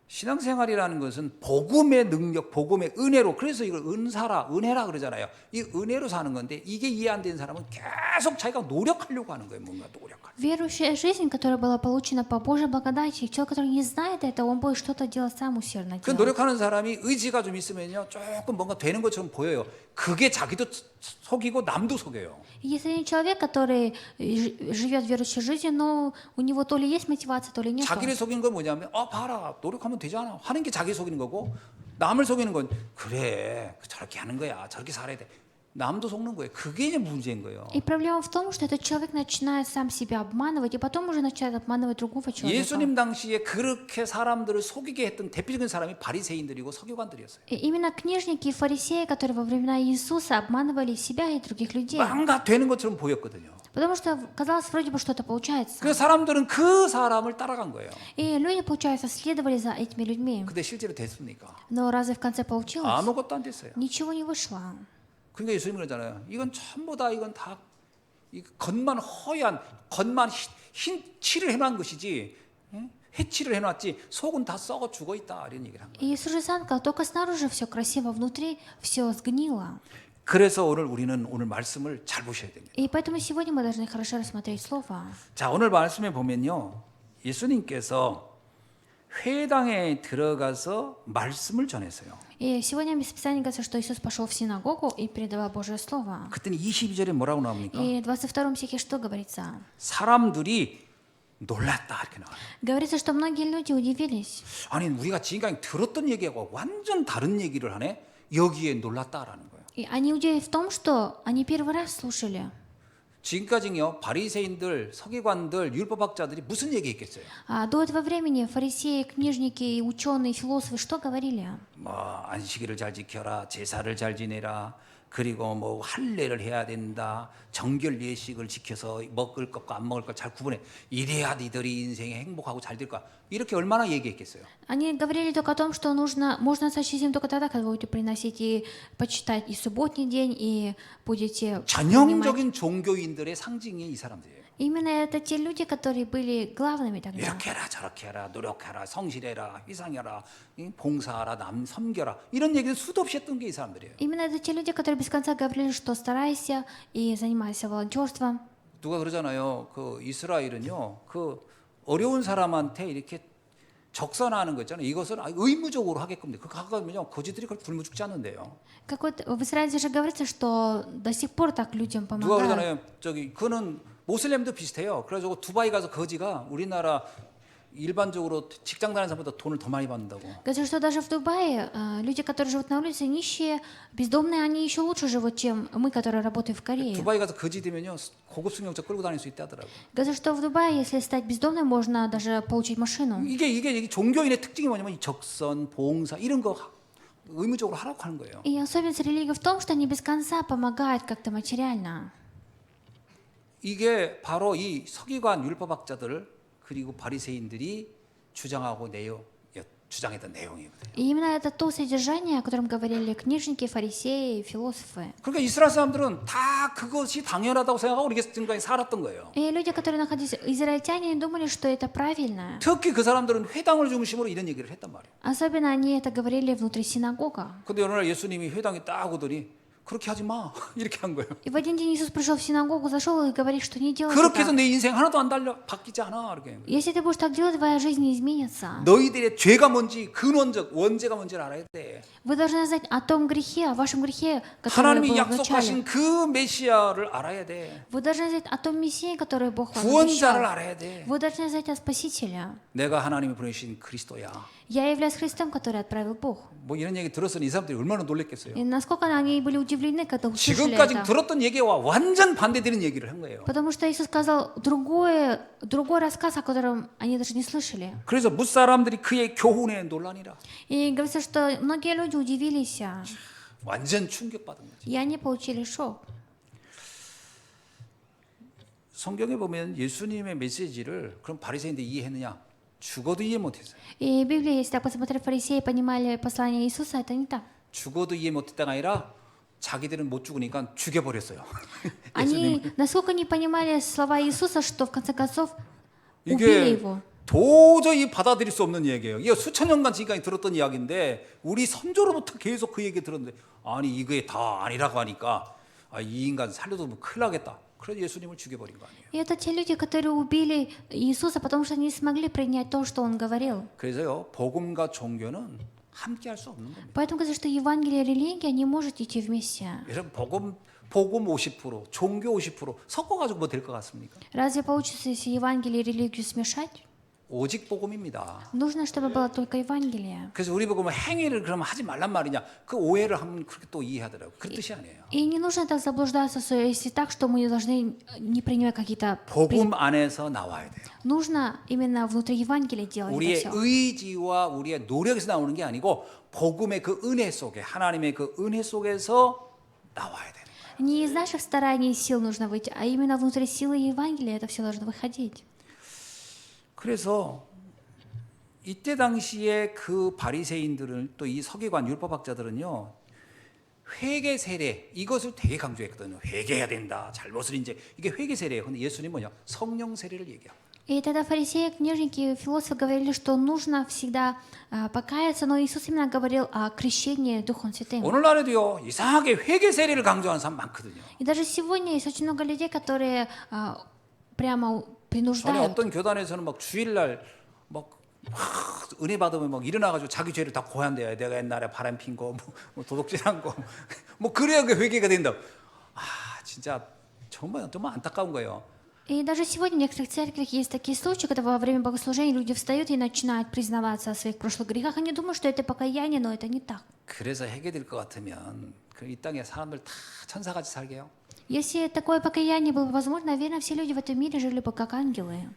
신앙생활이라는 것은 복음의 능력, 복음의 은혜로, 그래서 이걸 은사라, 은혜라 그러잖아요. 이 은혜로 사는 건데 이게 이해 안 되는 사람은 계속 자기가 노력하려고 하는 거예요. 뭔가 노력하려고. Верующая жизнь, которая была получена по Божьей благодати, человек, который не знает это, он будет что-то делать сам усердно 그 делать. 노력하는 사람이 의지가 좀 있으면요, 조금 뭔가 되는 것처럼 보여요. 그게 자기도 속이고 남도 속여요. И если человек, который живет верующей жизнью, но у него то ли есть мотивация, то ли нет. 자기를 속이는 건 뭐냐면, 봐라, 노력하면 되잖아. 하는 게 자기 속이는 거고, 남을 속이는 건 그래, 저렇게 하는 거야, 저렇게 살아야 돼. 남도 속는 거예요. 그게 이제 문제인 거예요. И проблема в том, что этот человек начинает сам себя обманывать, и потом уже начинает обманывать другого человека. 예수님 당시에 그렇게 사람들을 속이게 했던 대표적인 사람이 바리새인들이고 서기관들이었어요. И именно книжники и фарисеи, которые во времена Иисуса обманывали себя и других людей. 뭔가 되는 것처럼 보였거든요. Потому что казалось, вроде бы что-то получается. 그래서 사람들은 그 사람을 따라간 거예요. И люди, получается, следовали за этими людьми. 근데 실제로 됐습니까? Но разве в конце получилось? 아무것도 안 됐어요. Ничего не вышло. 그러니까 예수님이 그러잖아요. 이건 전부 다 이건 다 겉만 허연, 겉만 흰 칠을 해놓은 것이지, 해칠을 해놨지 속은 다 썩어 죽어 있다 이런 얘기를 한 거예요. И Иисус же сам сказал, только снаружи все красиво, внутри все сгнило. 그래서 우리는 오늘 말씀을 잘 보셔야 됩니다. И поэтому сегодня мы должны хорошо рассмотреть Слово. 자, 오늘 말씀에 보면요, 예수님께서 회당에 들어가서 말씀을 전했어요. И сегодня в Писании говорится, что Иисус пошел в синагогу и передавал Божье Слово. 그때는 22절에 뭐라고 나옵니까? И в 22 стихе что говорится? 사람들이 놀랐다 이렇게 나와요. Говорится, что многие люди удивились. 아니, 우리가 지금까지 들었던 얘기하고 완전 다른 얘기를 하네. 여기에 놀랐다라는 거예요. И они удивились в том, что они первый раз слушали. 지금까지요, 바리새인들, 서기관들, 율법학자들이 무슨 얘기했겠어요? А до этого времени фарисеи, книжники, и ученые, философы что говорили? 안식일을 잘 지켜라, 제사를 잘 지내라, 그리고 뭐 할례를 해야 된다, 정결 예식을 지켜서 먹을 것과 안 먹을 것 잘 구분해. 이래야 니들이 인생에 행복하고 잘 될 거야. 이렇게 얼마나 얘기했겠어요? Они говорили только о том, что можно сочтить им только тогда, когда будете приносить и почитать и субботний день, и будете принимать. 전형적인 종교인들의 상징이 이 사람들이에요. Именно это те люди, которые были главными тогда. 이렇게 해라, 저렇게 해라, 노력해라, 성실해라, 희생해라, 봉사하라, 남 섬겨라, 이런 얘기를 수도 없이 했던 게 이 사람들이에요. Именно это те люди, которые без конца говорили, что старайся и занимайся волонтерством. 누가 그러잖아요. 그 이스라엘은요, 그 어려운 사람한테 이렇게 적선하는 거 있잖아요. 이것은 의무적으로 하게끔 돼. 그거 하면요, 거지들이 그걸 굶어 죽지 않는데요. Как вот в Израиле же говорится, что до сих пор так людям 누가 помогают. 그러잖아요. 그는 모슬렘도 비슷해요. 그래가지고 두바이 가서 거지가 우리나라 일반적으로 직장 다니는 사람보다 돈을 더 많이 받는다고. Говорится, что даже в Дубае люди, которые живут на улице, нищие, бездомные, они еще лучше живут, чем мы, которые работаем в Корее. 두바이 가서 거지 되면요, 고급 승용차 끌고 다닐 수 있다 하더라고요. Говорится, что в Дубае, если стать бездомным, можно даже получить машину. 이게 종교인의 특징이 뭐냐면 이 적선, 봉사 이런 거 의무적으로 하라고 하는 거예요. И особенность религии в том, что они без конца помогают как-то материально. 이게 바로 이 서기관 율법학자들 그리고 바리새인들이 주장했던 내용이거든요. И именно это то содержание, о котором говорили книжники, фарисеи, философы. 그러니까 이스라엘 사람들은 다 그것이 당연하다고 생각하고 이렇게 지금까지 살았던 거예요. И люди, которые находились, израильтяне, думали, что это правильно. 특히 그 사람들은 회당을 중심으로 이런 얘기를 했단 말이에요. Особенно они это говорили внутри синагога. 근데 어느 날 예수님이 회당에 딱 오더니 그렇게 하지 마 이렇게 한 거예요. И в один день Иисус пришел в синагогу, зашел и говорит, что не делай 그렇게 해서 это. 내 인생 하나도 안 바뀌지 않아 이렇게. Если ты будешь так делать, твоя жизнь не изменится. 너희들의 죄가 뭔지 근원적 원죄가 뭔지를 알아야 돼. Вы должны знать о том грехе, о вашем грехе, который 하나님이 был в начале. 약속하신 그 메시아를 알아야 돼. Вы должны знать о том Мессии, который Бог вам 구원자를 обещал. 알아야 돼. Вы должны знать о Спасителе. 내가 하나님이 보내신 그리스도야. Я являюсь Христом, который отправил Бог. 뭐 이런 얘기 들었으니 이 사람들이 얼마나 놀랬겠어요. И насколько они были удивлены, удивлены, когда услышали 지금까지 это. 들었던 얘기와 완전 반대되는 얘기를 한 거예요. Потому что Иисус сказал другой рассказ, о котором они даже не слышали. 그래서 무사람들이 그의 교훈에 논란이라 И говорится, что многие люди удивились, 완전 충격받은 거지. и они получили шок. 성경에 보면 예수님의 메시지를 그럼 바리새인들이 이해했느냐? 죽어도 이해 못했어요. И в Библии, если так посмотреть, фарисеи понимали послание Иисуса, это не так. 죽어도 이해 못했다가 아니라 자기들은 못 죽으니까 죽여버렸어요. Они насколько не понимали слова Иисуса, что в конце концов убили 이게 его. 도저히 받아들일 수 없는 얘기예요. 이게 수천 년간 지금까지 들었던 이야기인데 우리 선조로부터 계속 그 얘기 들었는데 아니 이게 다 아니라고 하니까 이 인간 살려도 큰일 나겠다. 그래서 예수님을 죽여버린 거 아니에요. И это те люди, которые убили Иисуса, потому что они не смогли принять то, что Он говорил. 그래서요 복음과 종교는 함께 할 수 없는 겁니다. Поэтому говорится, что Евангелие и религия не может идти вместе. 여러분 복음 50%, 종교 50% 섞어가지고 뭐 될 것 같습니까? Разве получится, если Евангелие и религию смешать? 오직 복음입니다. Нужно, чтобы было только Евангелие. 그래서 우리 보고 행위를 그러면 하지 말란 말이냐? 그 오해를 하면 그렇게 또 이해하더라고요. 그 뜻이 아니에요. И не нужно так заблуждаться, если так, что мы не должны не принимать какие-то... 복음 안에서 나와야 돼요. Нужно именно внутри Евангелия делать это 우리의 все. 의지와 우리의 노력에서 나오는 게 아니고 복음의 그 은혜 속에 하나님의 그 은혜 속에서 나와야 돼요. Не из наших стараний и сил нужно выйти, а именно внутри силы Евангелия это все должно выходить. 그래서 이때 당시에 그 바리새인들은 또 이 서기관 율법학자들은요 회개 세례 이것을 되게 강조했거든요. 회개해야 된다. 잘못을 이제 이게 회개 세례예요. 근데 예수님 뭐냐 성령 세례를 얘기하고. И тогда фарисеи, книжники, философы говорили, что нужно всегда покаяться, но Иисус именно говорил о крещении Духом Святым. 오늘날에도요 이상하게 회개 세례를 강조하는 사람 많거든요. И даже сегодня есть очень много людей, которые прямо 전에 принуждают. 어떤 교단에서는 막 주일날 막 은혜 받으면 막 일어나가지고 자기 죄를 다 고한대요. 내가 옛날에 바람 핀 거, 뭐 도둑질한 거, 뭐 그래야 그 회개가 된다. 진짜 정말 안타까운 거예요. И даже сегодня в некоторых церквях есть такие случаи, когда во время богослужения люди встают и начинают признаваться о своих прошлых грехах. Они думают, что это покаяние, но это не так. 그래서 해결될 것 같으면 이 땅에 사람들 다 천사같이 살게요. Если такое покаяние было бы возможно, наверное, все люди в этом мире жили бы как ангелы.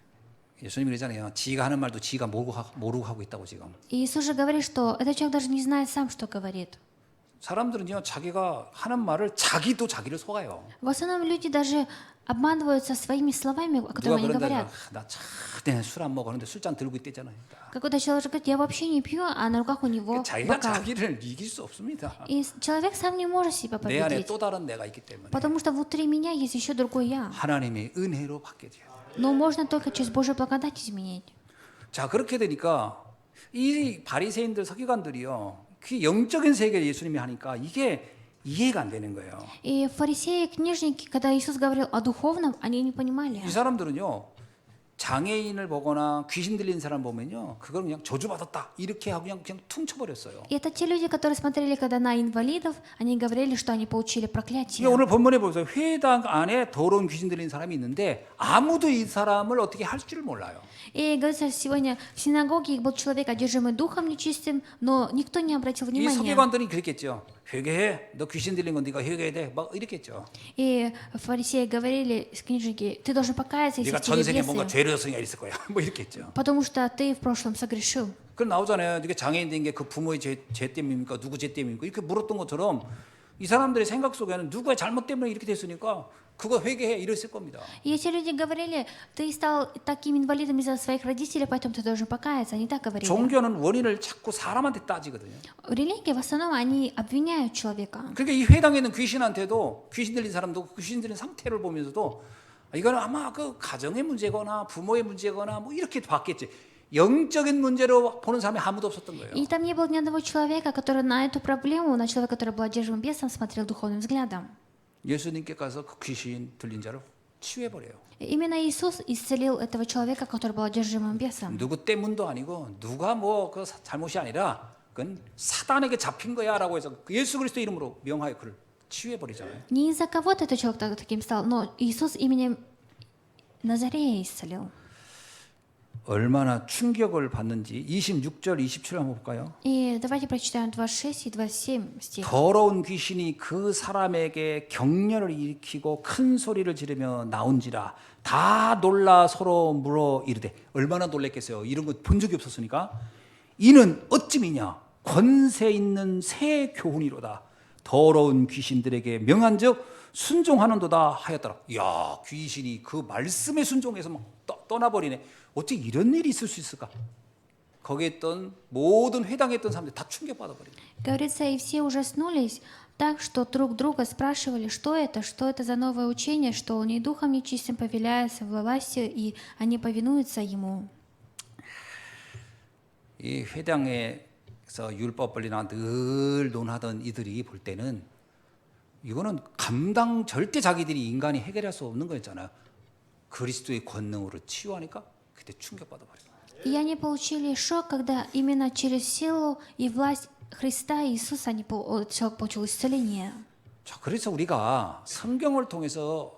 예수님이 그러잖아요. 지가 하는 말도 지가 모르고 하고 있다고 지금. И Иисус же говорит, что этот человек даже не знает сам, что говорит. 사람들은요 자기가 하는 말을 자기도 자기를 속아요. В основном люди даже обманываются своими словами, о 누가 которых они 그런데 говорят. 나참 술 안 먹었는데 술잔 들고 있대잖아요. Какой-то человек говорит, я вообще не пью, а на руках у него 자기가 бокал. 자기를 이길 수 없습니다. И человек сам не может себя 내 안에 победить, 또 다른 내가 있기 때문에 потому что внутри меня есть еще другой я. 하나님의 은혜로 받게 돼요. Но можно только через Божью благодать изменить. 자 그렇게 되니까 이 바리새인들 서기관들이요 그 영적인 세계를 예수님이 하니까 이게 이해가 안 되는 거예요. И фарисеи, книжники, когда Иисус говорил о духовном, они не понимали. 이 사람들은요 장애인을 보거나 귀신 들린 사람 보면요 그걸 그냥 저주받았다 이렇게 하고 그냥 퉁쳐버렸어요. И это те люди, которые смотрели, когда на инвалидов, они говорили, что они получили 이게 проклятие. 오늘 본문에 보세요. 회당 안에 더러운 귀신 들린 사람이 있는데 아무도 이 사람을 어떻게 할 줄 몰라요. И говорится, сегодня в синагоге был человек, одержимый духом нечистым, но никто не обратил 이 внимания. 서기관들이 그랬겠죠. 회개해. 너 귀신 들린 건 네가 회개해야 돼. 막 이랬겠죠. И фарисеи говорили, книжники, ты должен покаяться, если 네가 в тебе 전생에 뭔가 бесы, 죄로성이 있을 거야. 뭐 이랬겠죠. потому что ты в прошлом согрешил. 그럼 나오잖아요. 이게 장애인 된 게 그 부모의 죄 때문입니까? 누구 죄 때문입니까? 이렇게 물었던 것처럼 이 사람들의 생각 속에는 누구의 잘못 때문에 이렇게 됐으니까 그거 회개해 이랬을 겁니다. И эти люди говорили, ты стал таким инвалидом из-за своих родителей, поэтому ты должен покаяться. Они так говорили. 종교는 원인을 자꾸 사람한테 따지거든요. Религии в основном они обвиняют человека. 그러니까 이 회당에 있는 귀신한테도 귀신 들린 사람도 귀신 들린 상태를 보면서도 이거는 아마 그 가정의 문제거나 부모의 문제거나 뭐 이렇게 봤겠지. 영적인 문제로 보는 사람이 아무도 없었던 거예요. И там не было ни одного человека, который на эту проблему, на человека, который был одержим бесом, смотрел духовным взглядом. 예수님께 가서 그 귀신 들린 자를 치유해 버려요. Именно Иисус исцелил этого человека, который был одержимым бесом. 누구 때문도 아니고 누가 뭐 그 잘못이 아니라 그건 사단에게 잡힌 거야라고 해서 예수 그리스도 이름으로 명하여 그를 치유해 버리잖아요. Не из-за кого-то этот человек таким стал, но Иисус именем Назарея исцелил. 얼마나 충격을 받는지 26절 27절 한번 볼까요? И давайте прочитаем 26 и 27 стих. 더러운 귀신이 그 사람에게 격렬을 일으키고 큰 소리를 지르며 나온지라 다 놀라 서로 물어 이르되 얼마나 놀랬겠어요. 이런 거 본 적이 없었으니까 이는 어찌미냐 권세 있는 새 교훈이로다. 더러운 귀신들에게 명한즉 순종하는도다 하였더라. 야, 귀신이 그 말씀에 순종해서 막 떠나버리네. 어떻게 이런 일이 있을 수 있을까? 거기에 있던 모든 회당에 있던 사람들이 다 충격받아버리네. Говорится, и все ужаснулись так, что друг друга спрашивали, что это за новое учение, что он и духом нечистым повеляется властью, и они повинуются ему. 이 회당에서 율법 벌리나 늘 논하던 이들이 볼 때는 이거는 감당 절대 자기들이 인간이 해결할 수 없는 거였잖아요. 그리스도의 권능으로 치유하니까 그때 충격받아 버려요. И они получили шок, когда именно через силу и власть Христа Иисуса человек получил исцеление. 자, 그래서 우리가 성경을 통해서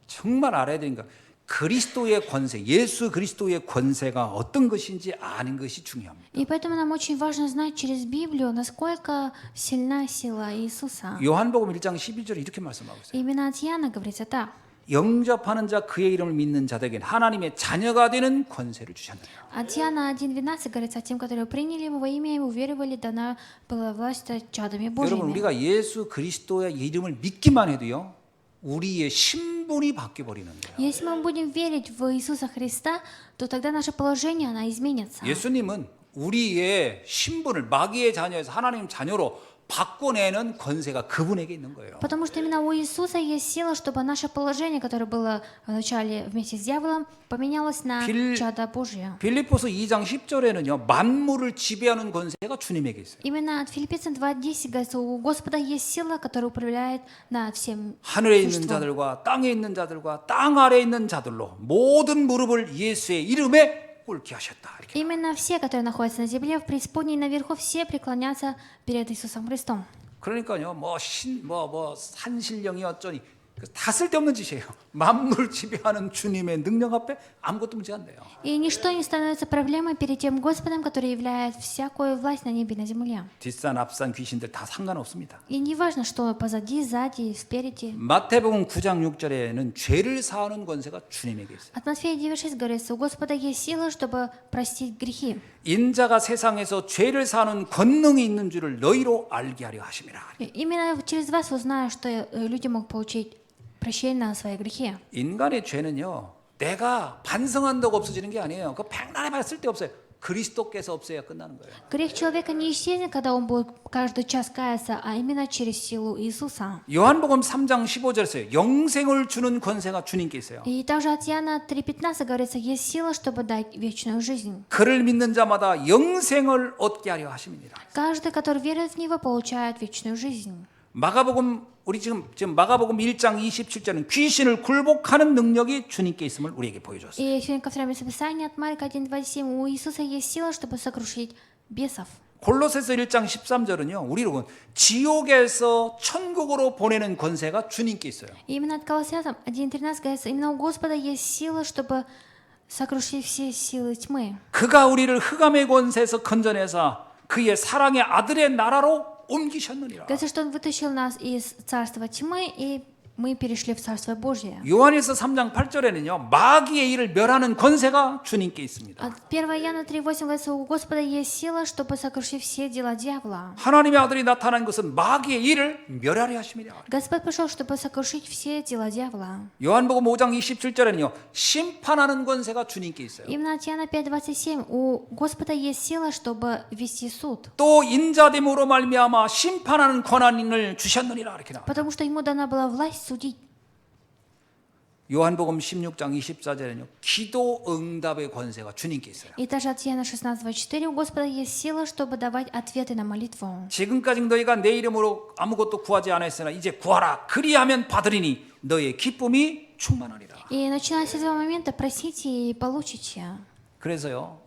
정말 알아야 되는 거 그리스도의 권세, 예수 그리스도의 권세가 어떤 것인지 아는 것이 중요합니다. И поэтому нам очень важно знать через Библию, насколько сильна сила Иисуса. 요한복음 1장 11절에 이렇게 말씀하고 있어요. Именно от Иоанна говорится так. 영접하는 자 그의 이름을 믿는 자들에게는 하나님의 자녀가 되는 권세를 주셨느니라. От Иоанна 1:12 говорится, тем, которые приняли его во имя и уверовали, дана была власть чадами 여러분 Божьими. 우리가 예수 그리스도의 이름을 믿기만 해도요. 우리의 신분이 바뀌어 버리는데요. Если мы будем верить в Иисуса Христа, то тогда наше положение, оно изменится. 예수님은 우리의 신분을 마귀의 자녀에서 하나님 자녀로 바꿔내는 권세가 그분에게 있는 거예요. Потому что именно у Иисуса есть сила, чтобы наше положение, которое было вначале вместе с дьяволом, поменялось на чадо Божье. 빌립보서 2장 10절에는요. 만물을 지배하는 권세가 주님에게 있어요. Именно от Филиппийцам 2:10 говорится, у Господа есть сила, которая управляет над всем 하늘에 있는 существом. 자들과 땅에 있는 자들과 땅 아래에 있는 자들로 모든 무릎을 예수의 이름에 꿇게 하셨다. 이렇게. Именно все, которые находятся на земле, в преисподней и наверху, все преклонятся перед Иисусом Христом. 그러니까요. 산신령이 어쩌니 다 쓸데없는 짓이에요. 만물 지배하는 주님의 능력 앞에 아무것도 문제 안 돼요. И ничто не становится проблемой перед тем Господом, который являет всякую власть на небе и на земле. 뒷산 앞산 귀신들 다 상관없습니다. И не важно, что позади, сзади, спереди. 마태복음 9장 6절에는 죄를 사하는 권세가 주님에게 있어요. От Матфея 9:6 говорится, у Господа есть сила, чтобы простить грехи. 인자가 세상에서 죄를 사는 권능이 있는 줄을 너희로 알게 하려 하심이라. И именно через вас узнаю, что люди могут получить прощение на свои грехи. 인간의 죄는요. 내가 반성한다고 없어지는 게 아니에요. 그 백날에 봤을 때 없어요. 그리스도께서 없애야 끝나는 거예요. Грех человека не исчезнет, когда он будет каждый час каяться, а именно через силу Иисуса. 요한복음 3장 15절에서 영생을 주는 권세가 주님께 있어요. И также от Иоанна 3:15 говорится, есть сила, чтобы дать вечную жизнь. 그를 믿는 자마다 영생을 얻게 하려 하심이니라. Каждый, который верит в Него, получает вечную жизнь. 마가복음 우리 지금 마가복음 1장 27절은 귀신을 굴복하는 능력이 주님께 있음을 우리에게 보여줬어요. И сегодня ко второму Писанию от Марка 1:27 у Иисуса есть сила, чтобы сокрушить бесов. 골로새서 1장 13절은요. 우리로 지옥에서 천국으로 보내는 권세가 주님께 있어요. И именно от Колоссянам 1:13 говорится, именно у Господа есть сила, чтобы сокрушить все силы тьмы. 그가 우리를 흑암의 권세에서 건져내사 그의 사랑의 아들의 나라로 옮기셨느니라. Говорится, что Он вытащил нас из царства тьмы, и мы перешли в Царство Божье. 요한일서 3장 8절에는요. 마귀의 일을 멸하는 권세가 주님께 있습니다. От 1 Иоанна 3:8 говорится, у Господа есть сила, чтобы сокрушить все дела дьявола. 하나님의 아들이 나타난 것은 마귀의 일을 멸하려 하심이라. Господь пришел, чтобы сокрушить все дела дьявола. 요한복음 5장 27절에는요. 심판하는 권세가 주님께 있어요. Именно от Иоанна 5:27 у Господа есть сила, чтобы вести суд. 또 인자됨으로 말미암아 심판하는 권한을 주셨느니라 이렇게 나와요. Потому что ему дана была власть судить. 요한복음 16장 24절에는요. 기도 응답의 권세가 주님께 있어요. И также от Иоанна 16:24 у Господа есть сила, чтобы давать ответы на молитву. 지금까지 너희가 내 이름으로 아무것도 구하지 않았으나 이제 구하라. 그리하면 받으리니 너의 기쁨이 충만하리라. И начиная с этого момента просите и получите. 그래서요.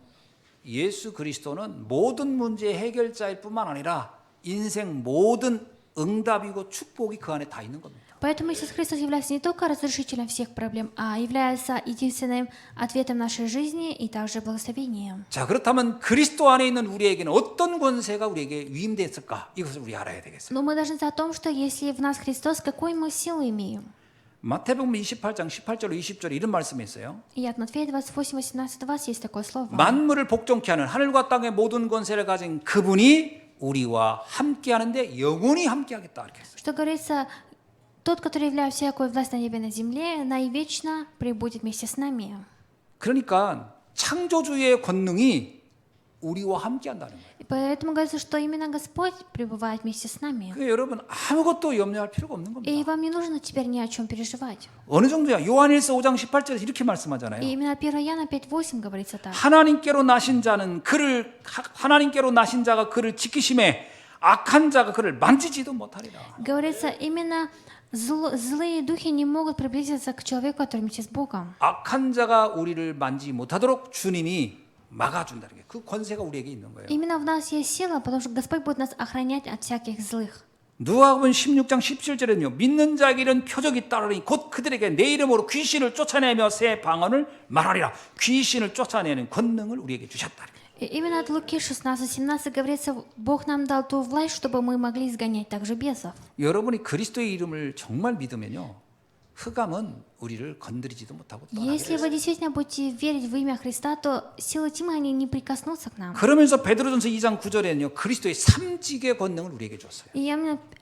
예수 그리스도는 모든 문제의 해결자일 뿐만 아니라 인생 모든 응답이고 축복이 그 안에 다 있는 겁니다. Поэтому Иисус Христос является не только разрешителем всех проблем, а является единственным ответом нашей жизни и также благословением. 자, 그렇다면 그리스도 안에 있는 우리에게는 어떤 권세가 우리에게 위임됐을까? 이것을 우리 알아야 되겠어요. Но мы должны знать о том, что если в нас Христос, какой мы силу имеем. 마태복음 28장 18절 20절에 이런 말씀이 있어요. И от Матфея 28, 18, 20 есть такое слово. 만물을 복종케 하는 하늘과 땅의 모든 권세를 가진 그분이 우리와 함께 하는데 영원히 함께 하겠다 이렇게 했어요. Что говорится, тот, который является всякой власть на небе и на земле, навечно пребудет вместе с нами. 그러니까 창조주의 권능이 우리와 함께 한다는 거예요. И поэтому говорится, что именно Господь пребывает вместе с нами. 그 여러분 아무것도 염려할 필요가 없는 겁니다. И вам не нужно теперь ни о чем переживать. 어느 정도야? 요한일서 5장 18절에서 이렇게 말씀하잖아요. И именно 1 Иоанна 5:8 говорится так. 하나님께로 나신 자는 하나님께로 나신 자가 그를 지키심에 악한 자가 그를 만지지도 못하리라. Говорится, именно злые духи не могут приблизиться к человеку, который вместе с Богом. 악한 자가 우리를 만지지 못하도록 주님이 막아준다는 게 그 권세가 우리에게 있는 거예요. Именно в нас есть сила, потому что Господь будет нас охранять от всяких злых. 누가복음 16장 17절에는요. 믿는 자에게는 표적이 따르니 곧 그들에게 내 이름으로 귀신을 쫓아내며 새 방언을 말하리라. 귀신을 쫓아내는 권능을 우리에게 주셨다. И именно от Луки 16:17 говорится, Бог нам дал ту власть, чтобы мы могли изгонять также бесов. 여러분이 그리스도의 이름을 정말 믿으면요. 흑암은 우리를 건드리지도 못하고 Если вы действительно будете верить в имя Христа, то силы тьмы, они не прикоснутся к нам. 그러면서 베드로전서 2장 9절에는요. 그리스도의 삼직의 권능을 우리에게 줬어요. И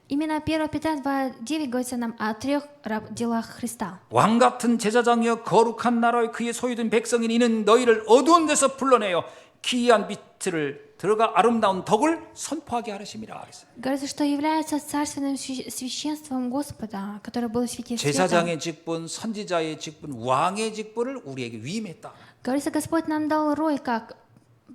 именно 1 Петра 2:9 говорится нам о 3 делах Христа. 왕 같은 제사장이여 거룩한 나라의 그의 소유된 백성인 이는 너희를 어두운 데서 불러내어 기이한 빛을 들어가 아름다운 덕을 선포하게 하심이라 그랬어요. Говорится, что является царственным священством Господа, который был в свете света. 제사장의 직분, 선지자의 직분, 왕의 직분을 우리에게 위임했다. Говорится, Господь нам дал роль как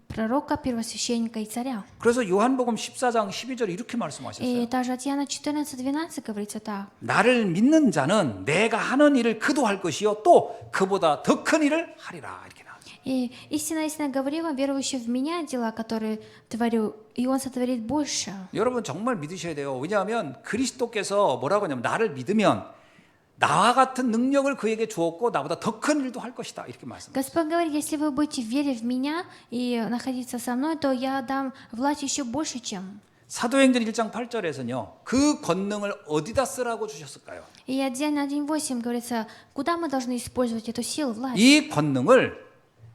пророка, первосвященника и царя. 그래서 요한복음 14장 12절 이렇게 말씀하셨어요. И также от Иоанна 14:12 говорится так. 나를 믿는 자는 내가 하는 일을 그도 할 것이요 또 그보다 더 큰 일을 하리라 이렇게 나와요. И истинно говорю вам, верующий в меня, дела, которые творю, и он сотворит больше. 여러분 정말 믿으셔야 돼요. 왜냐하면 그리스도께서 뭐라고 하냐면 나를 믿으면 나와 같은 능력을 그에게 주었고 나보다 더 큰 일도 할 것이다 이렇게 말씀하셨어요. Господь говорит, если вы будете верить в меня и находиться со мной, то я дам власть еще больше, чем. 사도행전 1장 8절에서는요. 그 권능을 어디다 쓰라고 주셨을까요? И отдельно 1:8 говорится, куда мы должны использовать эту силу, власть. 이 권능을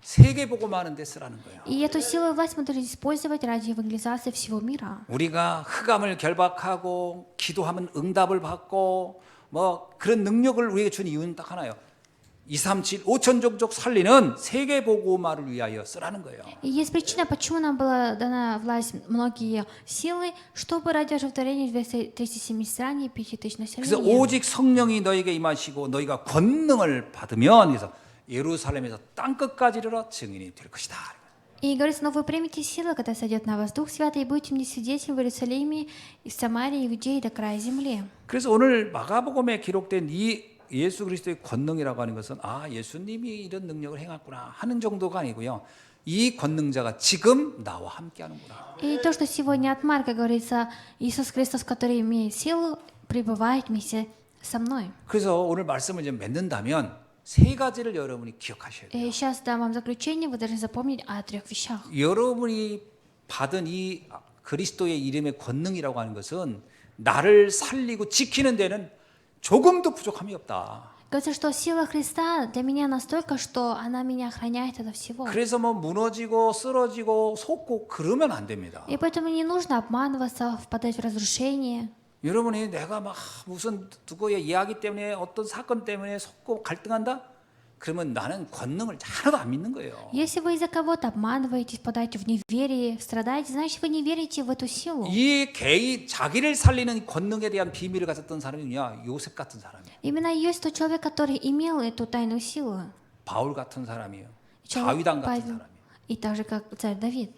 세계 복음하는 데 쓰라는 거예요. И эту силу и власть мы должны использовать ради евангелизации всего мира. 우리가 흑암을 결박하고 기도하면 응답을 받고 뭐 그런 능력을 우리에게 준 이유는 딱 하나예요. 237 5천 종족 살리는 세계 복음화를 위하여 쓰라는 거예요. И есть причина, почему нам была дана власть, многие силы, чтобы ради оживотворения 237 стран и 5000 그래서 населения. 오직 성령이 너에게 임하시고 너희가 권능을 받으면 그래서 예루살렘에서 땅 끝까지 이르러 증인이 될 것이다. И говорится, но вы примете силу, когда сойдет на вас Дух Святый, и будете мне свидетелем в Иерусалиме, и в Самарии, и в Иудее, до края земли. 그래서 오늘 마가복음에 기록된 이 예수 그리스도의 권능이라고 하는 것은 아 예수님이 이런 능력을 행했구나 하는 정도가 아니고요. 이 권능자가 지금 나와 함께하는구나. И то, что сегодня от Марка говорится, Иисус Христос, который имеет силу, пребывает вместе со мной. 그래서 오늘 말씀을 이제 맺는다면 세 가지를 여러분이 기억하셔야 돼요. И сейчас дам вам заключение, вы должны запомнить о 3 вещах. 여러분이 받은 이 그리스도의 이름의 권능이라고 하는 것은 나를 살리고 지키는 데는 조금도 부족함이 없다. Говорится, что сила Христа для меня настолько, что она меня охраняет от всего. 그래서 뭐 무너지고 쓰러지고 속고 그러면 안 됩니다. И поэтому не нужно обманываться, впадать в разрушение. 여러분이 내가 막 무슨 누구의 이야기 때문에 어떤 사건 때문에 속고 갈등한다? 그러면 나는 권능을 하나도 안 믿는 거예요. Если вы из-за кого-то обманываетесь, впадаете в неверие, страдаете, значит, вы не верите в эту силу. 이 개인 자기를 살리는 권능에 대한 비밀을 가졌던 사람이 누구냐? 요셉 같은 사람이에요. Именно есть тот человек, который имел эту тайную силу. 바울 같은 사람이에요. Человек 다윗왕 같은 Павел. 사람이에요. И так же, как царь Давид.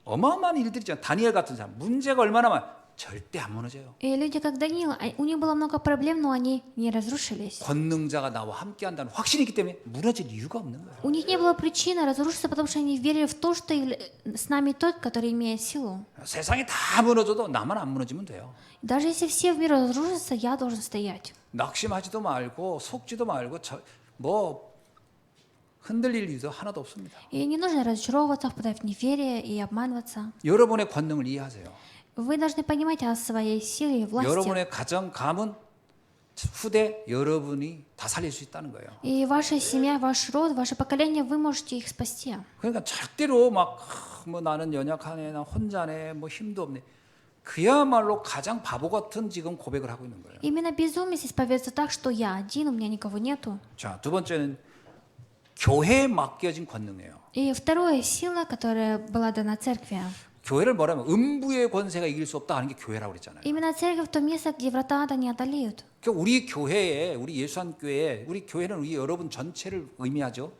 어마어마한 일들이 있잖아요. 다니엘 같은 사람. 문제가 얼마나 많아. 절대 안 무너져요. И люди, как Даниил, у них было много проблем, но они не разрушились. 권능자가 나와 함께한다는 확신이 있기 때문에 무너질 이유가 없는 거예요. У них не было причины разрушиться, потому что они верили в то, что с нами тот, который имеет силу. 세상이 다 무너져도 나만 안 무너지면 돼요. Даже если все в мире разрушатся, я должен стоять. 낙심하지도 말고 속지도 말고 뭐 흔들릴 일도 하나도 없습니다. И не нужно разочаровываться, впадать в неверие и обманываться. 여러분의 권능을 이해하세요. Вы должны понимать о своей силе и власти. 여러분의 가정, 가문, 후대 여러분이 다 살릴 수 있다는 거예요. И ваша семья, ваш род, ваше поколение, вы можете их спасти. 그러니까 절대로 막 뭐 나는 연약하네, 나 혼자네, 뭐 힘도 없네. 그야말로 가장 바보 같은 지금 고백을 하고 있는 거예요. Именно безумец исповедуется так, что я один, у меня никого нету. 자, 두 번째는 교회에 맡겨진 권능이에요. И второе, сила, которая была дана церкви. 교회를 뭐라면 음부의 권세가 이길 수 없다 하는 게 교회라고 그랬잖아요. Именно церковь то место, где врата ада не одолеют. 그러니까 우리 교회에, 우리 예수한 교회에, 우리 교회는 우리 여러분 전체를 의미하죠.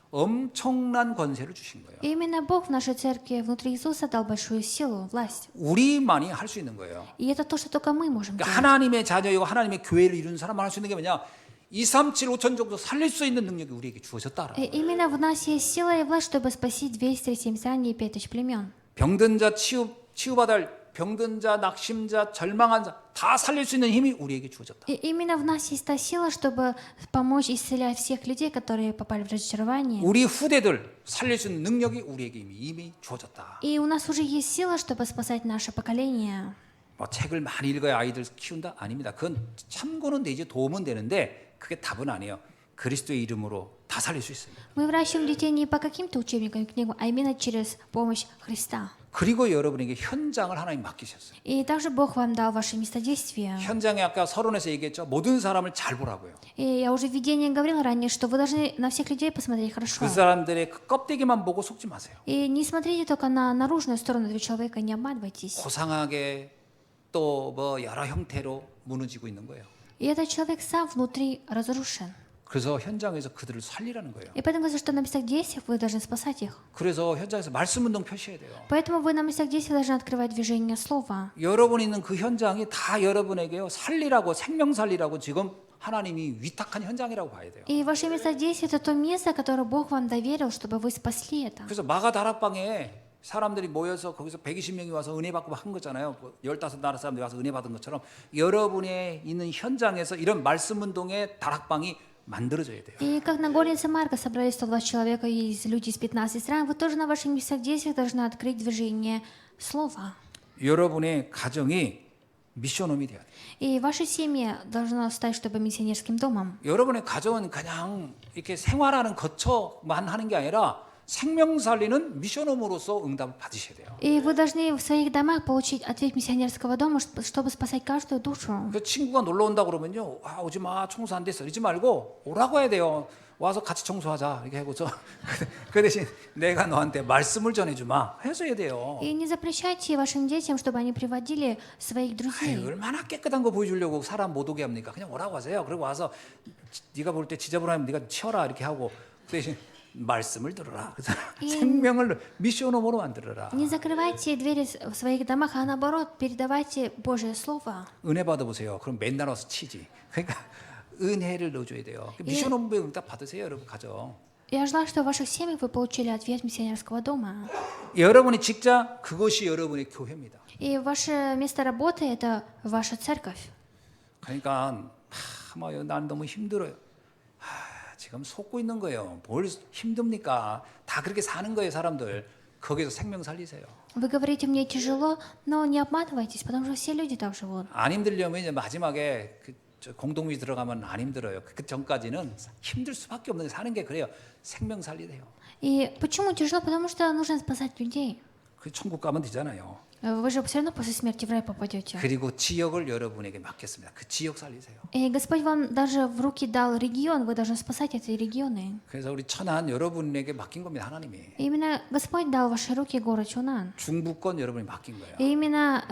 엄청난 권세를 주신 거예요. И именно Бог в нашей церкви внутри Иисуса дал большую силу, власть. 우리만이 할 수 있는 거예요. И это то, что только мы можем 그러니까 делать. 하나님의 자녀이고 하나님의 교회를 이루는 사람만 할 수 있는 게 뭐냐? 237, 5천 정도 살릴 수 있는 능력이 우리에게 주어졌다라. И именно в нас есть сила и власть, чтобы спасти 237 ранее 5000 племен. 병든 자 치유받을 병든 자, 낙심자, 절망한 자 다 살릴 수 있는 힘이 우리에게 주어졌다. И именно в нас есть та сила, чтобы помочь исцелять всех людей, которые попали в разочарование. 우리 후대들 살릴 수 있는 능력이 우리에게 이미 주어졌다. И у нас уже есть сила, чтобы спасать наше поколение. 뭐 책을 많이 읽어야 아이들 키운다? 아닙니다. 그건 참고는 되지 도움은 되는데 그게 답은 아니에요. 그리스도의 이름으로 다 살릴 수 있어요. Мы выращиваем детей не по каким-то учебникам и книгам, а именно через помощь Христа. 그리고 여러분에게 현장을 하나님 맡기셨어요. И также Бог вам дал ваше местодействие. 현장에 아까 서론에서 얘기했죠. 모든 사람을 잘 보라고요. И я уже в видении говорила ранее, что вы должны на всех людей посмотреть хорошо. 그 사람들의 그 껍데기만 보고 속지 마세요. И не смотрите только на наружную сторону этого человека, не обманывайтесь. 고상하게 또 뭐 여러 형태로 무너지고 있는 거예요. И этот человек сам внутри разрушен. 그래서 현장에서 그들을 살리라는 거예요. И поэтому говорится, что на местах действий вы должны спасать их. 그래서 현장에서 말씀 운동 표시해야 돼요. Поэтому вы на местах действий должны открывать движение слова. 여러분 있는 그 현장이 다 여러분에게요. 살리라고 생명 살리라고 지금 하나님이 위탁한 현장이라고 봐야 돼요. И ваше место действия – это то место, которое Бог вам доверил, чтобы вы спасли это. 그래서 마가 다락방에 사람들이 모여서 거기서 120명이 와서 은혜 받고 한 거잖아요. 15나라 사람들이 와서 은혜 받은 것처럼 여러분의 있는 현장에서 이런 말씀 운동의 다락방이 만들어져야 돼요. И как на горнице Марка собрались 120 человек, и люди из 15 стран, вы тоже на ваших местах действий должны открыть движение слова. 여러분의 가정이 미션홈이 돼야 돼요. И ваша семья должна стать, чтобы миссионерским домом. 여러분의 가정은 그냥 이렇게 생활하는 거처만 하는 게 아니라 생명 살리는 미션홈으로서 응답을 받으셔야 돼요. И вы должны в своих домах получить ответ миссионерского дома, чтобы спасать каждую душу. 그 친구가 놀러 온다 그러면요, 아, 오지 마, 청소 안 됐어, 이러지 말고 오라고 해야 돼요. 와서 같이 청소하자 이렇게 하고서 그 대신 내가 너한테 말씀을 전해주마 해줘야 돼요. И не запрещайте вашим детям, чтобы они приводили своих 아이, друзей. 얼마나 깨끗한 거 보여주려고 사람 못 오게 합니까? 그냥 오라고 하세요. 그리고 와서 네가 볼 때 지저분하면 네가 치워라 이렇게 하고 그 대신 말씀을 들어라. 그래서 생명을 미션홈으로 만들어라. Не закрывайте двери в своих домах, а наоборот, передавайте Божье Слово. 은혜 받아보세요. 그럼 맨날 와서 치지. 그러니까 은혜를 넣어줘야 돼요. 미션홈에 응답 받으세요, 여러분 가정. Я желаю, что в ваших семьях вы получили ответ миссионерского дома. 여러분의 직장 그것이 여러분의 교회입니다. И ваше место работы – это ваша церковь. 그러니까 난 너무 힘들어요. 지금 속고 있는 거예요. 뭘 힘듭니까? 다 그렇게 사는 거예요, 사람들. 거기서 생명 살리세요. Вы говорите, мне тяжело, но не обманывайтесь, потому что все люди так живут. 안 힘들려면 이제 마지막에 공동묘지 들어가면 안 힘들어요. 그 전까지는 힘들 수밖에 없는 게 사는 게 그래요. 생명 살리세요. И почему тяжело? Потому что нужно спасать людей. 그 천국 가면 되잖아요. Вы же все равно после смерти в рай попадете. 그리고 지역을 여러분에게 맡겼습니다. 그 지역 살리세요. И Господь вам даже в руки дал регион, вы должны спасать эти регионы. 그래서 우리 천안 여러분에게 맡긴 겁니다. 하나님이. И именно Господь дал в ваши руки город Чунан. 중부권 여러분이 맡긴 거예요. И именно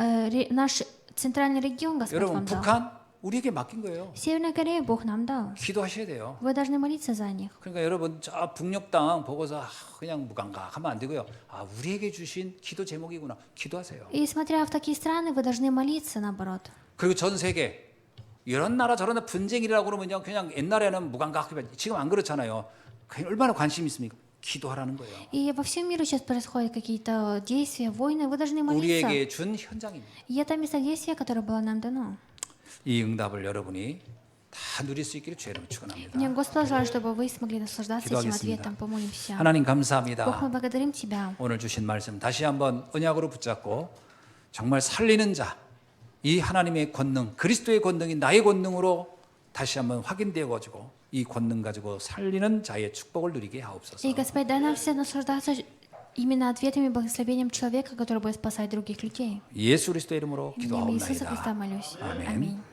наш центральный регион Господь 여러분 вам дал. 북한 우리에게 맡긴 거예요. Северная Корея Бог нам дал. 기도하셔야 돼요. Вы должны молиться за них. 그러니까 여러분 저 북녘 땅 보고서 그냥 무감각하면 안 되고요. 아, 우리에게 주신 기도 제목이구나. 기도하세요. И смотря в такие страны, вы должны молиться наоборот. 그리고 전 세계 이런 나라 저런 나라 분쟁이라고 그러면요, 그냥 옛날에는 무감각하게, 지금 안 그렇잖아요. 그냥 얼마나 관심 있습니까? 기도하라는 거예요. И во всем миру сейчас происходят какие-то действия, войны, вы должны молиться. 우리에게 준 현장입니다. И это местодействие, которое было нам дано. 이 응답을 여러분이 다 누릴 수 있기를 주의 이름으로 축원합니다. Мне Господь желаю, чтобы вы смогли наслаждаться этим 기도하겠습니다. ответом. Помолимся. 하나님 Бог, 감사합니다. мы благодарим Тебя. 오늘 주신 말씀 다시 한번 언약으로 붙잡고 정말 살리는 자, 이 하나님의 권능, 그리스도의 권능이 나의 권능으로 다시 한번 확인되어 가지고 이 권능 가지고 살리는 자의 축복을 누리게 하옵소서. И, Господь, дай нам все наслаждаться именно ответами и благословением человека, который будет спасать других людей. 예수 그리스도의 이름으로 В имя Иисуса 기도하옵나이다. Христа молюсь. 아멘. Аминь.